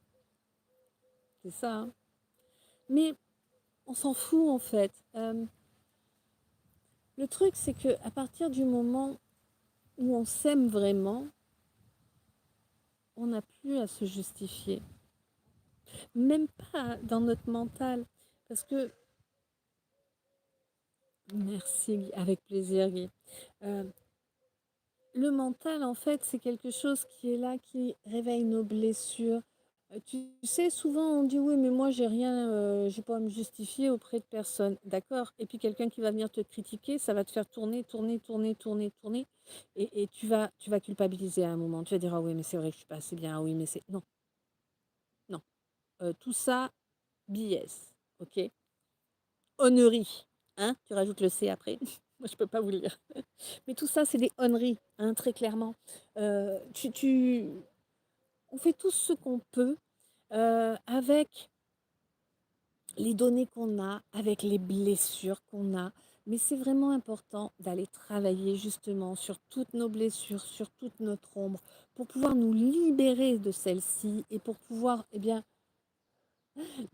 [SPEAKER 1] c'est ça, hein. Mais on s'en fout en fait. Le truc, c'est que à partir du moment où on s'aime vraiment, on n'a plus à se justifier. Même pas dans notre mental. Parce que, merci, Guy. Avec plaisir, Guy. Euh, Le mental, en fait, c'est quelque chose qui est là, qui réveille nos blessures. Tu sais, souvent on dit oui, mais moi j'ai rien, j'ai pas à me justifier auprès de personne, d'accord? Et puis quelqu'un qui va venir te critiquer, ça va te faire tourner, tourner, tourner, tourner, tourner, et tu vas culpabiliser à un moment. Tu vas dire ah oui, mais c'est vrai que je suis pas assez bien. Ah oui, mais c'est non, non. Tout ça, BS, ok? Honnerie, hein? Tu rajoutes le C après. Moi, je peux pas vous le lire. Mais tout ça, c'est des honneries, hein, très clairement. On fait tout ce qu'on peut avec les données qu'on a, avec les blessures qu'on a. Mais c'est vraiment important d'aller travailler justement sur toutes nos blessures, sur toute notre ombre, pour pouvoir nous libérer de celle-ci et pour pouvoir, eh bien,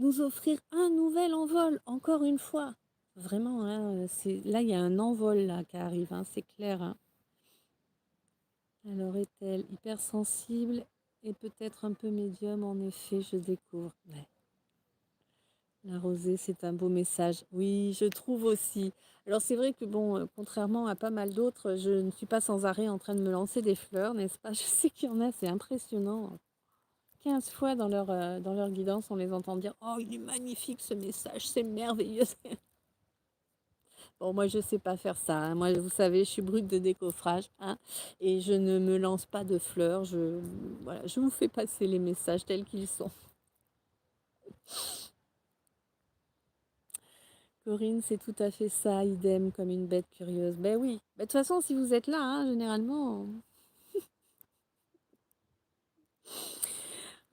[SPEAKER 1] nous offrir un nouvel envol, encore une fois. Vraiment, hein, là, il y a un envol là, qui arrive, hein, c'est clair, hein. Alors est-elle hypersensible et peut-être un peu médium? En effet, je découvre. Ouais. La rosée, c'est un beau message. Oui, je trouve aussi. Alors c'est vrai que bon, contrairement à pas mal d'autres, je ne suis pas sans arrêt en train de me lancer des fleurs, n'est-ce pas? Je sais qu'il y en a, c'est impressionnant. 15 fois dans leur guidance, on les entend dire: «Oh, il est magnifique ce message, c'est merveilleux!» Bon, moi, je sais pas faire ça, hein. Moi, vous savez, je suis brute de décoffrage, hein, et je ne me lance pas de fleurs. Voilà, je vous fais passer les messages tels qu'ils sont. Corinne, c'est tout à fait ça, idem, comme une bête curieuse. Ben oui. Ben, de toute façon, si vous êtes là, hein, généralement,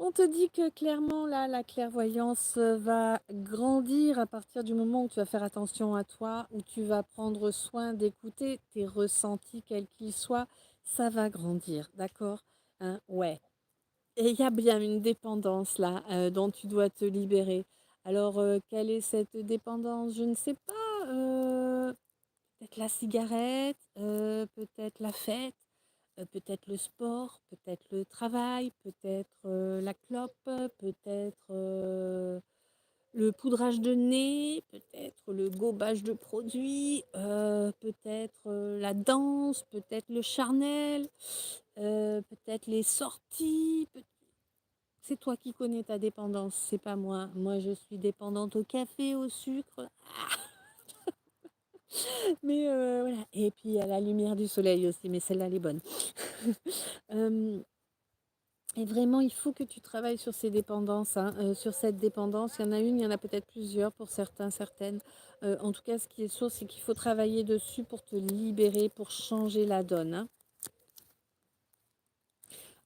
[SPEAKER 1] on te dit que clairement, là, la clairvoyance va grandir à partir du moment où tu vas faire attention à toi, où tu vas prendre soin d'écouter tes ressentis, quels qu'ils soient. Ça va grandir, d'accord? Hein, ouais. Et il y a bien une dépendance là, dont tu dois te libérer. Alors, quelle est cette dépendance? Je ne sais pas, peut-être la cigarette, peut-être la fête, peut-être le sport, peut-être le travail, peut-être, la clope, peut-être, le poudrage de nez, peut-être le gobage de produits, peut-être, la danse, peut-être le charnel, peut-être les sorties, c'est toi qui connais ta dépendance, c'est pas moi. Moi, je suis dépendante au café, au sucre. Mais voilà. Et puis à la lumière du soleil aussi, mais celle-là, elle est bonne. Hem et vraiment, il faut que tu travailles sur ces dépendances, hein, sur cette dépendance. Il y en a une, il y en a peut-être plusieurs pour certains, certaines. En tout cas, ce qui est sûr, c'est qu'il faut travailler dessus pour te libérer, pour changer la donne, hein.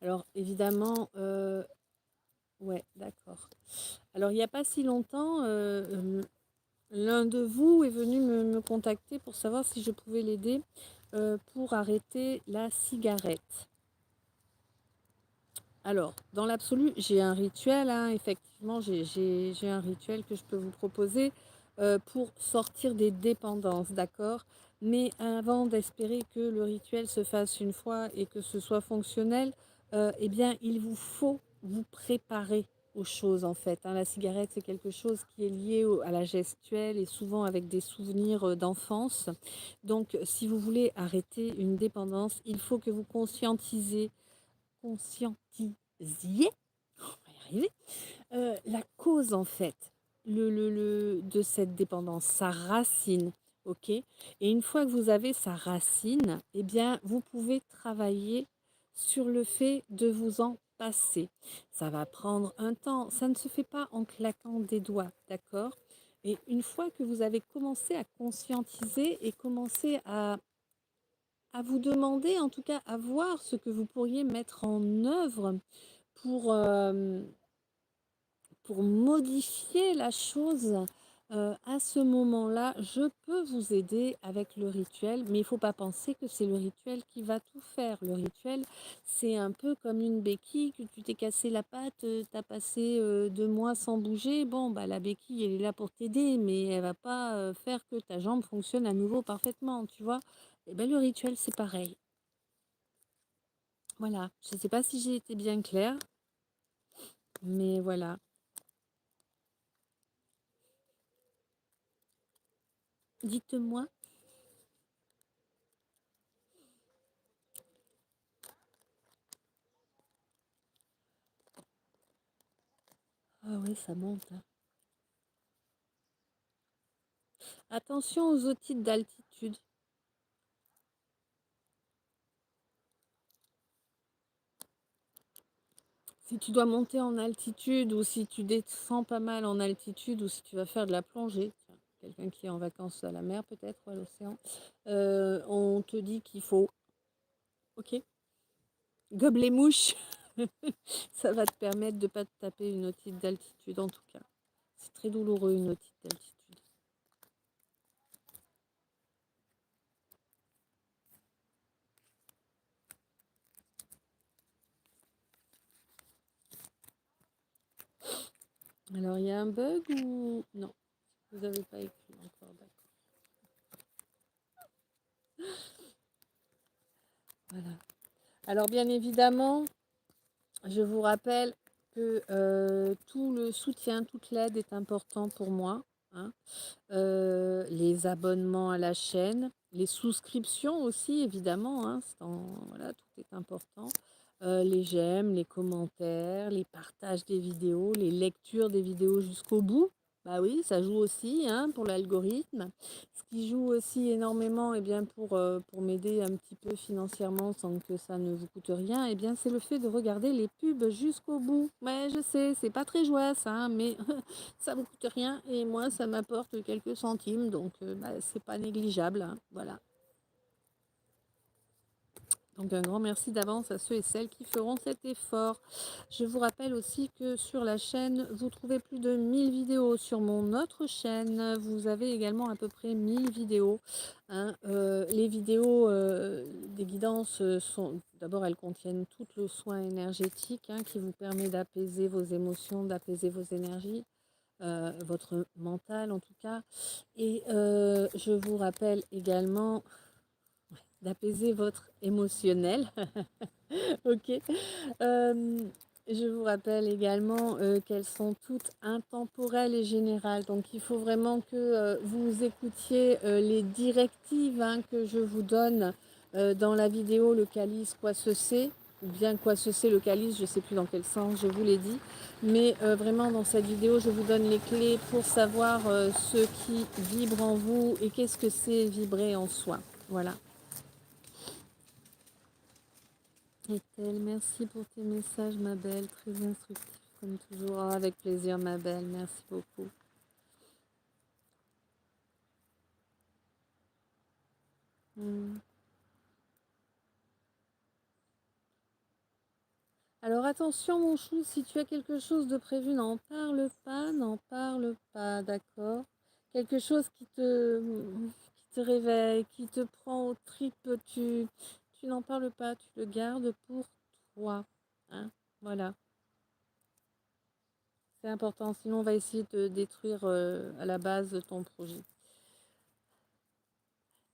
[SPEAKER 1] Alors évidemment, ouais, d'accord. Alors il y a pas si longtemps, l'un de vous est venu me contacter pour savoir si je pouvais l'aider, pour arrêter la cigarette. Alors, dans l'absolu, j'ai un rituel, hein, effectivement, j'ai un rituel que je peux vous proposer pour sortir des dépendances, d'accord? Mais avant d'espérer que le rituel se fasse une fois et que ce soit fonctionnel, eh bien, il vous faut vous préparer aux choses, en fait, hein. La cigarette, c'est quelque chose qui est lié à la gestuelle et souvent avec des souvenirs d'enfance. Donc, si vous voulez arrêter une dépendance, il faut que vous conscientisiez, on va y arriver, la cause en fait, de cette dépendance, sa racine, ok? Et une fois que vous avez sa racine, eh bien, vous pouvez travailler sur le fait de vous en passer. Ça va prendre un temps, ça ne se fait pas en claquant des doigts, d'accord? Et une fois que vous avez commencé à conscientiser et commencé à vous demander, en tout cas à voir ce que vous pourriez mettre en œuvre pour, pour modifier la chose, à ce moment-là, je peux vous aider avec le rituel, mais il ne faut pas penser que c'est le rituel qui va tout faire. Le rituel, c'est un peu comme une béquille, que tu t'es cassé la patte, tu as passé 2 mois sans bouger. Bon, bah, la béquille, elle est là pour t'aider, mais elle va pas faire que ta jambe fonctionne à nouveau parfaitement, tu vois. Et ben, le rituel, c'est pareil. Voilà, je ne sais pas si j'ai été bien claire, mais voilà. Dites-moi. Ah oui, ça monte, hein. Attention aux otites d'altitude. Si tu dois monter en altitude ou si tu descends pas mal en altitude ou si tu vas faire de la plongée, tiens, quelqu'un qui est en vacances à la mer peut-être ou à l'océan, on te dit qu'il faut, ok, gobe les mouches. Ça va te permettre de ne pas te taper une otite d'altitude en tout cas. C'est très douloureux une otite d'altitude. Alors il y a un bug ou non? Vous n'avez pas écrit encore, d'accord. Voilà. Alors bien évidemment, je vous rappelle que tout le soutien, toute l'aide est important pour moi, hein. Les abonnements à la chaîne, les souscriptions aussi évidemment, hein, voilà, tout est important. Les j'aime, les commentaires, les partages des vidéos, les lectures des vidéos jusqu'au bout. Bah oui, ça joue aussi, hein, pour l'algorithme. Ce qui joue aussi énormément, et bien pour m'aider un petit peu financièrement sans que ça ne vous coûte rien, et bien c'est le fait de regarder les pubs jusqu'au bout. Ouais, je sais, c'est pas très joyeux ça, hein, mais ça vous coûte rien et moi ça m'apporte quelques centimes, donc bah, c'est pas négligeable, hein, voilà. Donc un grand merci d'avance à ceux et celles qui feront cet effort. Je vous rappelle aussi que sur la chaîne, vous trouvez plus de 1000 vidéos. Sur mon autre chaîne, vous avez également à peu près 1000 vidéos, hein. Les vidéos des guidances sont, d'abord elles contiennent tout le soin énergétique, hein, qui vous permet d'apaiser vos émotions, d'apaiser vos énergies. Votre mental en tout cas. Et je vous rappelle également d'apaiser votre émotionnel. Ok. Euh, je vous rappelle également qu'elles sont toutes intemporelles et générales. Donc il faut vraiment que vous écoutiez les directives, hein, que je vous donne dans la vidéo Le calice, quoi ce c'est. ou bien quoi c'est le calice, je ne sais plus dans quel sens, je vous l'ai dit. Mais vraiment, dans cette vidéo, je vous donne les clés pour savoir ce qui vibre en vous et qu'est-ce que c'est vibrer en soi. Voilà. Ethel, merci pour tes messages, ma belle, très instructif comme toujours. Oh, avec plaisir, ma belle, merci beaucoup. Alors attention mon chou, si tu as quelque chose de prévu, n'en parle pas, d'accord? Quelque chose qui te réveille, qui te prend aux tripes, tu n'en parles pas, tu le gardes pour toi. Hein? Voilà, c'est important, sinon on va essayer de détruire à la base ton projet.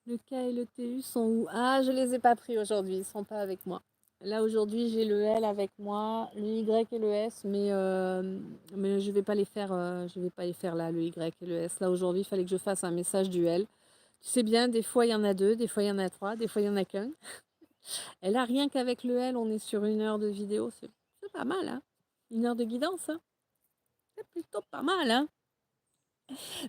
[SPEAKER 1] Le K et le TU sont où? Ah, je les ai pas pris aujourd'hui, ils sont pas avec moi. Là aujourd'hui j'ai le L avec moi, le Y et le S, mais je vais pas les faire, je vais pas les faire là, le Y et le S. Là aujourd'hui il fallait que je fasse un message du L. Tu sais bien, des fois il y en a deux, des fois il y en a trois, des fois il y en a qu'un. Et là rien qu'avec le L, on est sur 1 heure de vidéo, c'est pas mal, hein. 1 heure de guidance, hein. C'est plutôt pas mal, hein.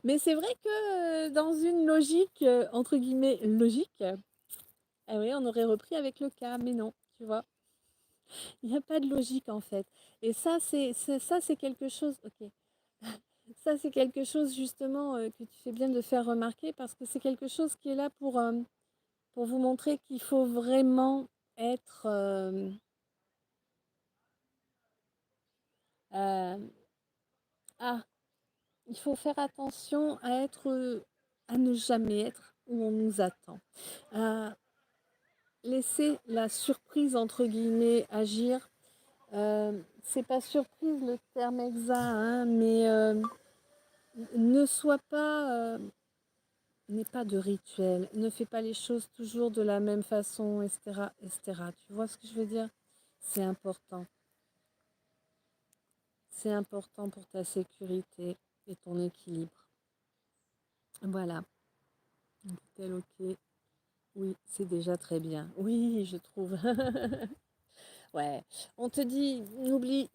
[SPEAKER 1] Mais c'est vrai que dans une logique, entre guillemets, logique, eh oui, on aurait repris avec le K, mais non, tu vois. Il n'y a pas de logique en fait. Et ça, c'est quelque chose. Ok. Ça, c'est quelque chose justement que tu fais bien de faire remarquer parce que c'est quelque chose qui est là pour vous montrer qu'il faut vraiment être. Euh, ah, il faut faire attention à être, à ne jamais être où on nous attend. À laisser la surprise entre guillemets agir. C'est pas surprise le terme exact, hein, mais ne sois pas, n'aie pas de rituel, ne fais pas les choses toujours de la même façon, etc., etc. Tu vois ce que je veux dire? C'est important. C'est important pour ta sécurité et ton équilibre. Voilà. Tel ok. Oui, c'est déjà très bien. Oui, je trouve. Ouais. On te dit, n'oublie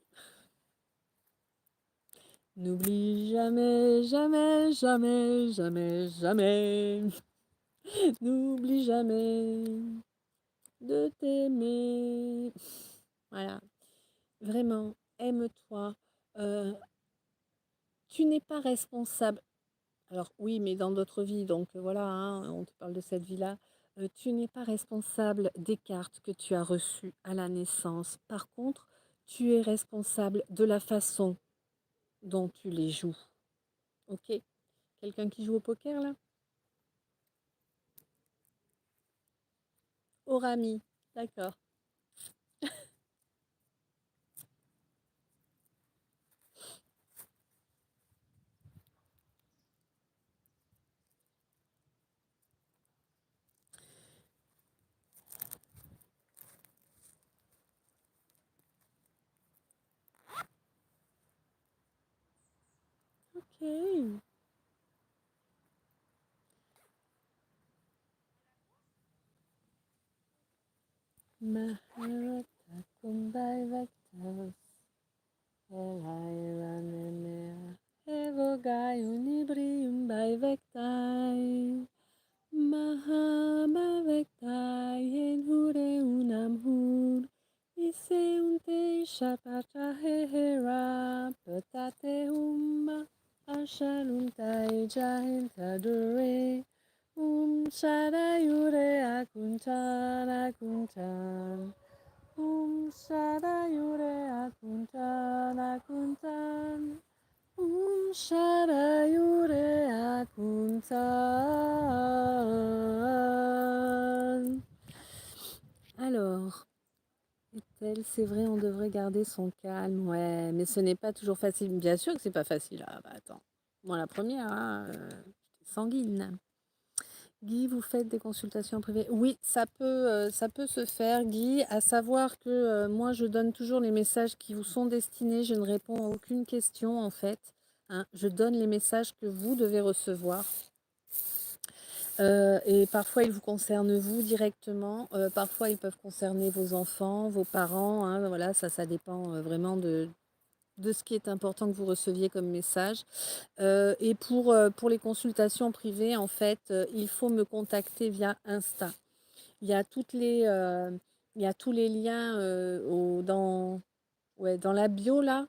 [SPEAKER 1] jamais, jamais, jamais, jamais, jamais. N'oublie jamais de t'aimer. Voilà, vraiment, aime-toi. Euh, tu n'es pas responsable. Alors oui, mais dans d'autres vies, donc voilà, hein, on te parle de cette vie-là. Tu n'es pas responsable des cartes que tu as reçues à la naissance. Par contre, tu es responsable de la façon dont tu les joues. Ok? Quelqu'un qui joue au poker là? Orami, d'accord. Ok. Maharata Kumbai Vaktas Elairanenea Evogai Unibrium Bai Vectai Mahama Vectai Enhure Unam Hur Ise Unte Shapata Hehera Petate Humma Ashaluntai Jahentadure Shadayure Akuntan Akuntan Shadayure Akuntan Akuntan Shadayure Akuntan. Alors, Ethel, c'est vrai, on devrait garder son calme, ouais, mais ce n'est pas toujours facile. Bien sûr que c'est pas facile. Ah bah attends, moi la première, hein, sanguine. Guy, vous faites des consultations privées? Oui, ça peut se faire, Guy, à savoir que moi, je donne toujours les messages qui vous sont destinés. Je ne réponds à aucune question, en fait. Hein. Je donne les messages que vous devez recevoir. Et parfois ils vous concernent vous directement, parfois ils peuvent concerner vos enfants, vos parents, hein, voilà, ça dépend, vraiment de ce qui est important que vous receviez comme message. Et pour les consultations privées, en fait, il faut me contacter via Insta. Il y a toutes les, il y a tous les liens, ouais, dans la bio là.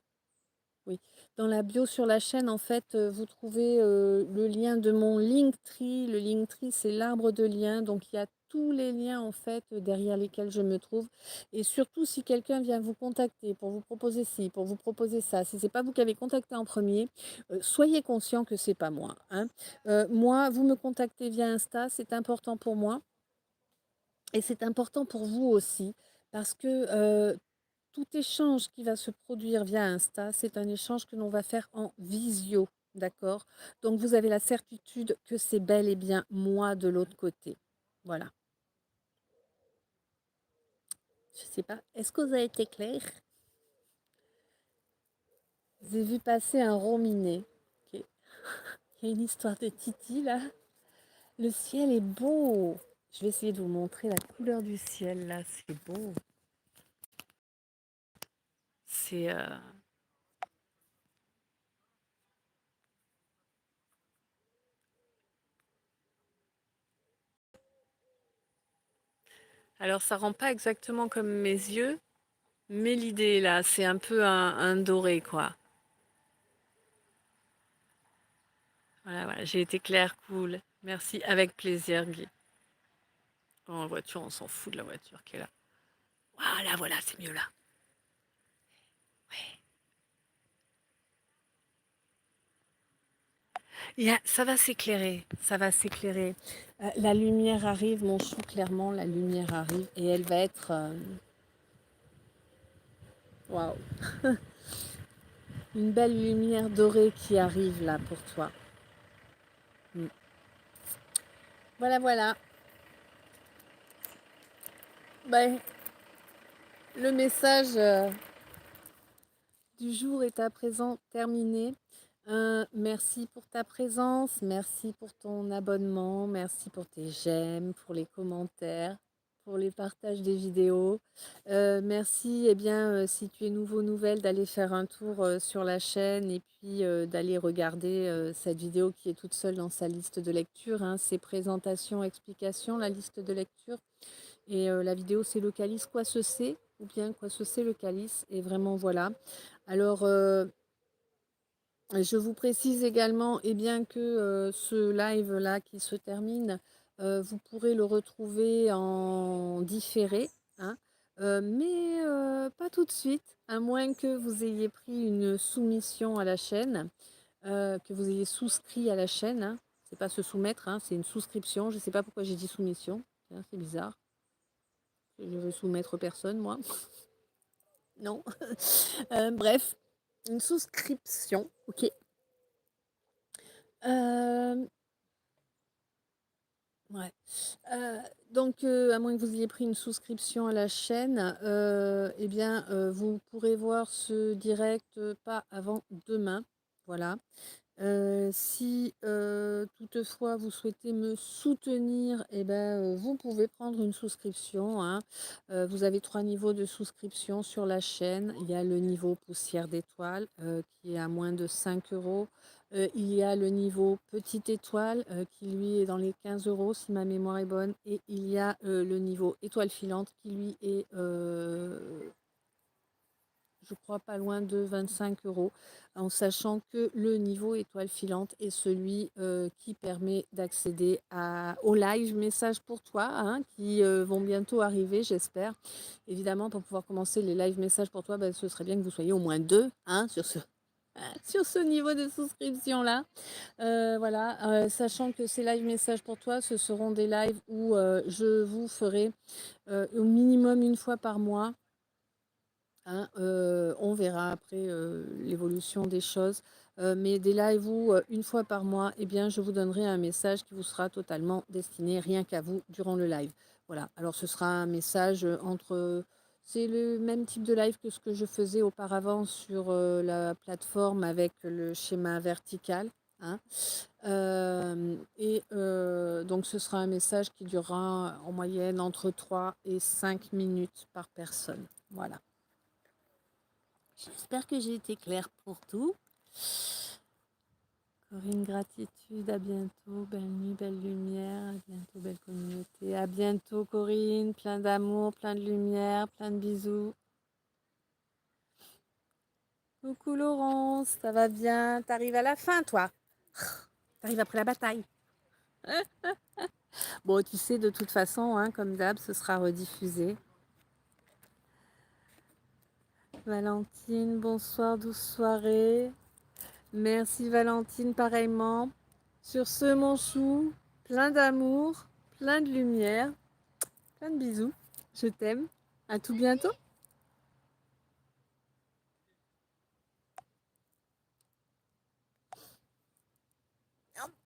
[SPEAKER 1] Oui, dans la bio sur la chaîne, en fait, vous trouvez, le lien de mon Linktree. Le Linktree, c'est l'arbre de liens, donc il y a tous les liens, en fait, derrière lesquels je me trouve. Et surtout, si quelqu'un vient vous contacter pour vous proposer ci, pour vous proposer ça, si c'est pas vous qui avez contacté en premier, soyez conscient que c'est pas moi, hein. Moi, vous me contactez via Insta, c'est important pour moi et c'est important pour vous aussi parce que, tout échange qui va se produire via Insta, c'est un échange que l'on va faire en visio, d'accord? Donc vous avez la certitude que c'est bel et bien moi de l'autre côté. Voilà. Je sais pas, est-ce que vous avez été clair? J'ai vu passer un rominet. Ok. Il y a une histoire de Titi là. Le ciel est beau. Je vais essayer de vous montrer la couleur du ciel là. C'est beau. C'est Alors ça rend pas exactement comme mes yeux, mais l'idée est là, c'est un peu un doré quoi. Voilà, voilà, j'ai été claire, cool. Merci, avec plaisir, Guy. En voiture, on s'en fout de la voiture qui est là. Voilà, voilà, c'est mieux là. Ouais. Ça va s'éclairer, ça va s'éclairer. La lumière arrive, mon chou, clairement, la lumière arrive et elle va être... Waouh, une belle lumière dorée qui arrive là pour toi. Mm. Voilà, voilà. Ben, le message du jour est à présent terminé. Merci pour ta présence, merci pour ton abonnement, merci pour tes j'aime, pour les commentaires, pour les partages des vidéos. Merci, eh bien, si tu es nouveau, nouvelle, d'aller faire un tour sur la chaîne et puis d'aller regarder cette vidéo qui est toute seule dans sa liste de lecture, hein. C'est présentation, explication, la liste de lecture. Et la vidéo, c'est le calice, quoi ce c'est, ou bien quoi ce c'est le calice. Et vraiment, voilà. Alors, je vous précise également, eh bien, que ce live-là qui se termine, vous pourrez le retrouver en différé, hein, mais pas tout de suite, à moins que vous ayez pris une soumission à la chaîne, que vous ayez souscrit à la chaîne, hein. C'est pas se soumettre, hein, c'est une souscription. Je ne sais pas pourquoi j'ai dit soumission. Tiens, c'est bizarre. Je veux soumettre personne, moi. Non. Bref, une souscription, ok. Euh, Ouais. Donc, à moins que vous ayez pris une souscription à la chaîne, eh bien, vous pourrez voir ce direct, pas avant demain. Voilà. Si toutefois vous souhaitez me soutenir, eh ben, vous pouvez prendre une souscription, hein. Vous avez 3 niveaux de souscription sur la chaîne. Il y a le niveau poussière d'étoiles qui est à moins de 5 euros. Il y a le niveau petite étoile qui lui est dans les 15 euros si ma mémoire est bonne. Et il y a le niveau étoile filante qui lui est je crois pas loin de 25 euros, en sachant que le niveau étoile filante est celui qui permet d'accéder au live message pour toi, hein, qui vont bientôt arriver, j'espère. Évidemment, pour pouvoir commencer les live messages pour toi, ben, ce serait bien que vous soyez au moins deux, hein, sur ce niveau de souscription là. Voilà, sachant que ces live messages pour toi, ce seront des lives où je vous ferai au minimum une fois par mois, hein, on verra après l'évolution des choses. Mais des lives où, une fois par mois, eh bien, je vous donnerai un message qui vous sera totalement destiné rien qu'à vous durant le live. Voilà, alors ce sera un message c'est le même type de live que ce que je faisais auparavant sur la plateforme avec le schéma vertical. Hein. Donc ce sera un message qui durera en moyenne entre 3 et 5 minutes par personne. Voilà. J'espère que j'ai été claire pour tout. Corinne, gratitude, à bientôt, belle nuit, belle lumière, à bientôt, belle communauté, à bientôt Corinne, plein d'amour, plein de lumière, plein de bisous. Coucou Laurence, ça va bien? T'arrives à la fin toi? T'arrives après la bataille? Bon, tu sais, de toute façon, hein, comme d'hab, ce sera rediffusé. Valentine, bonsoir, douce soirée. Merci Valentine, pareillement. Sur ce, mon chou, plein d'amour, plein de lumière, plein de bisous. Je t'aime. À tout bientôt.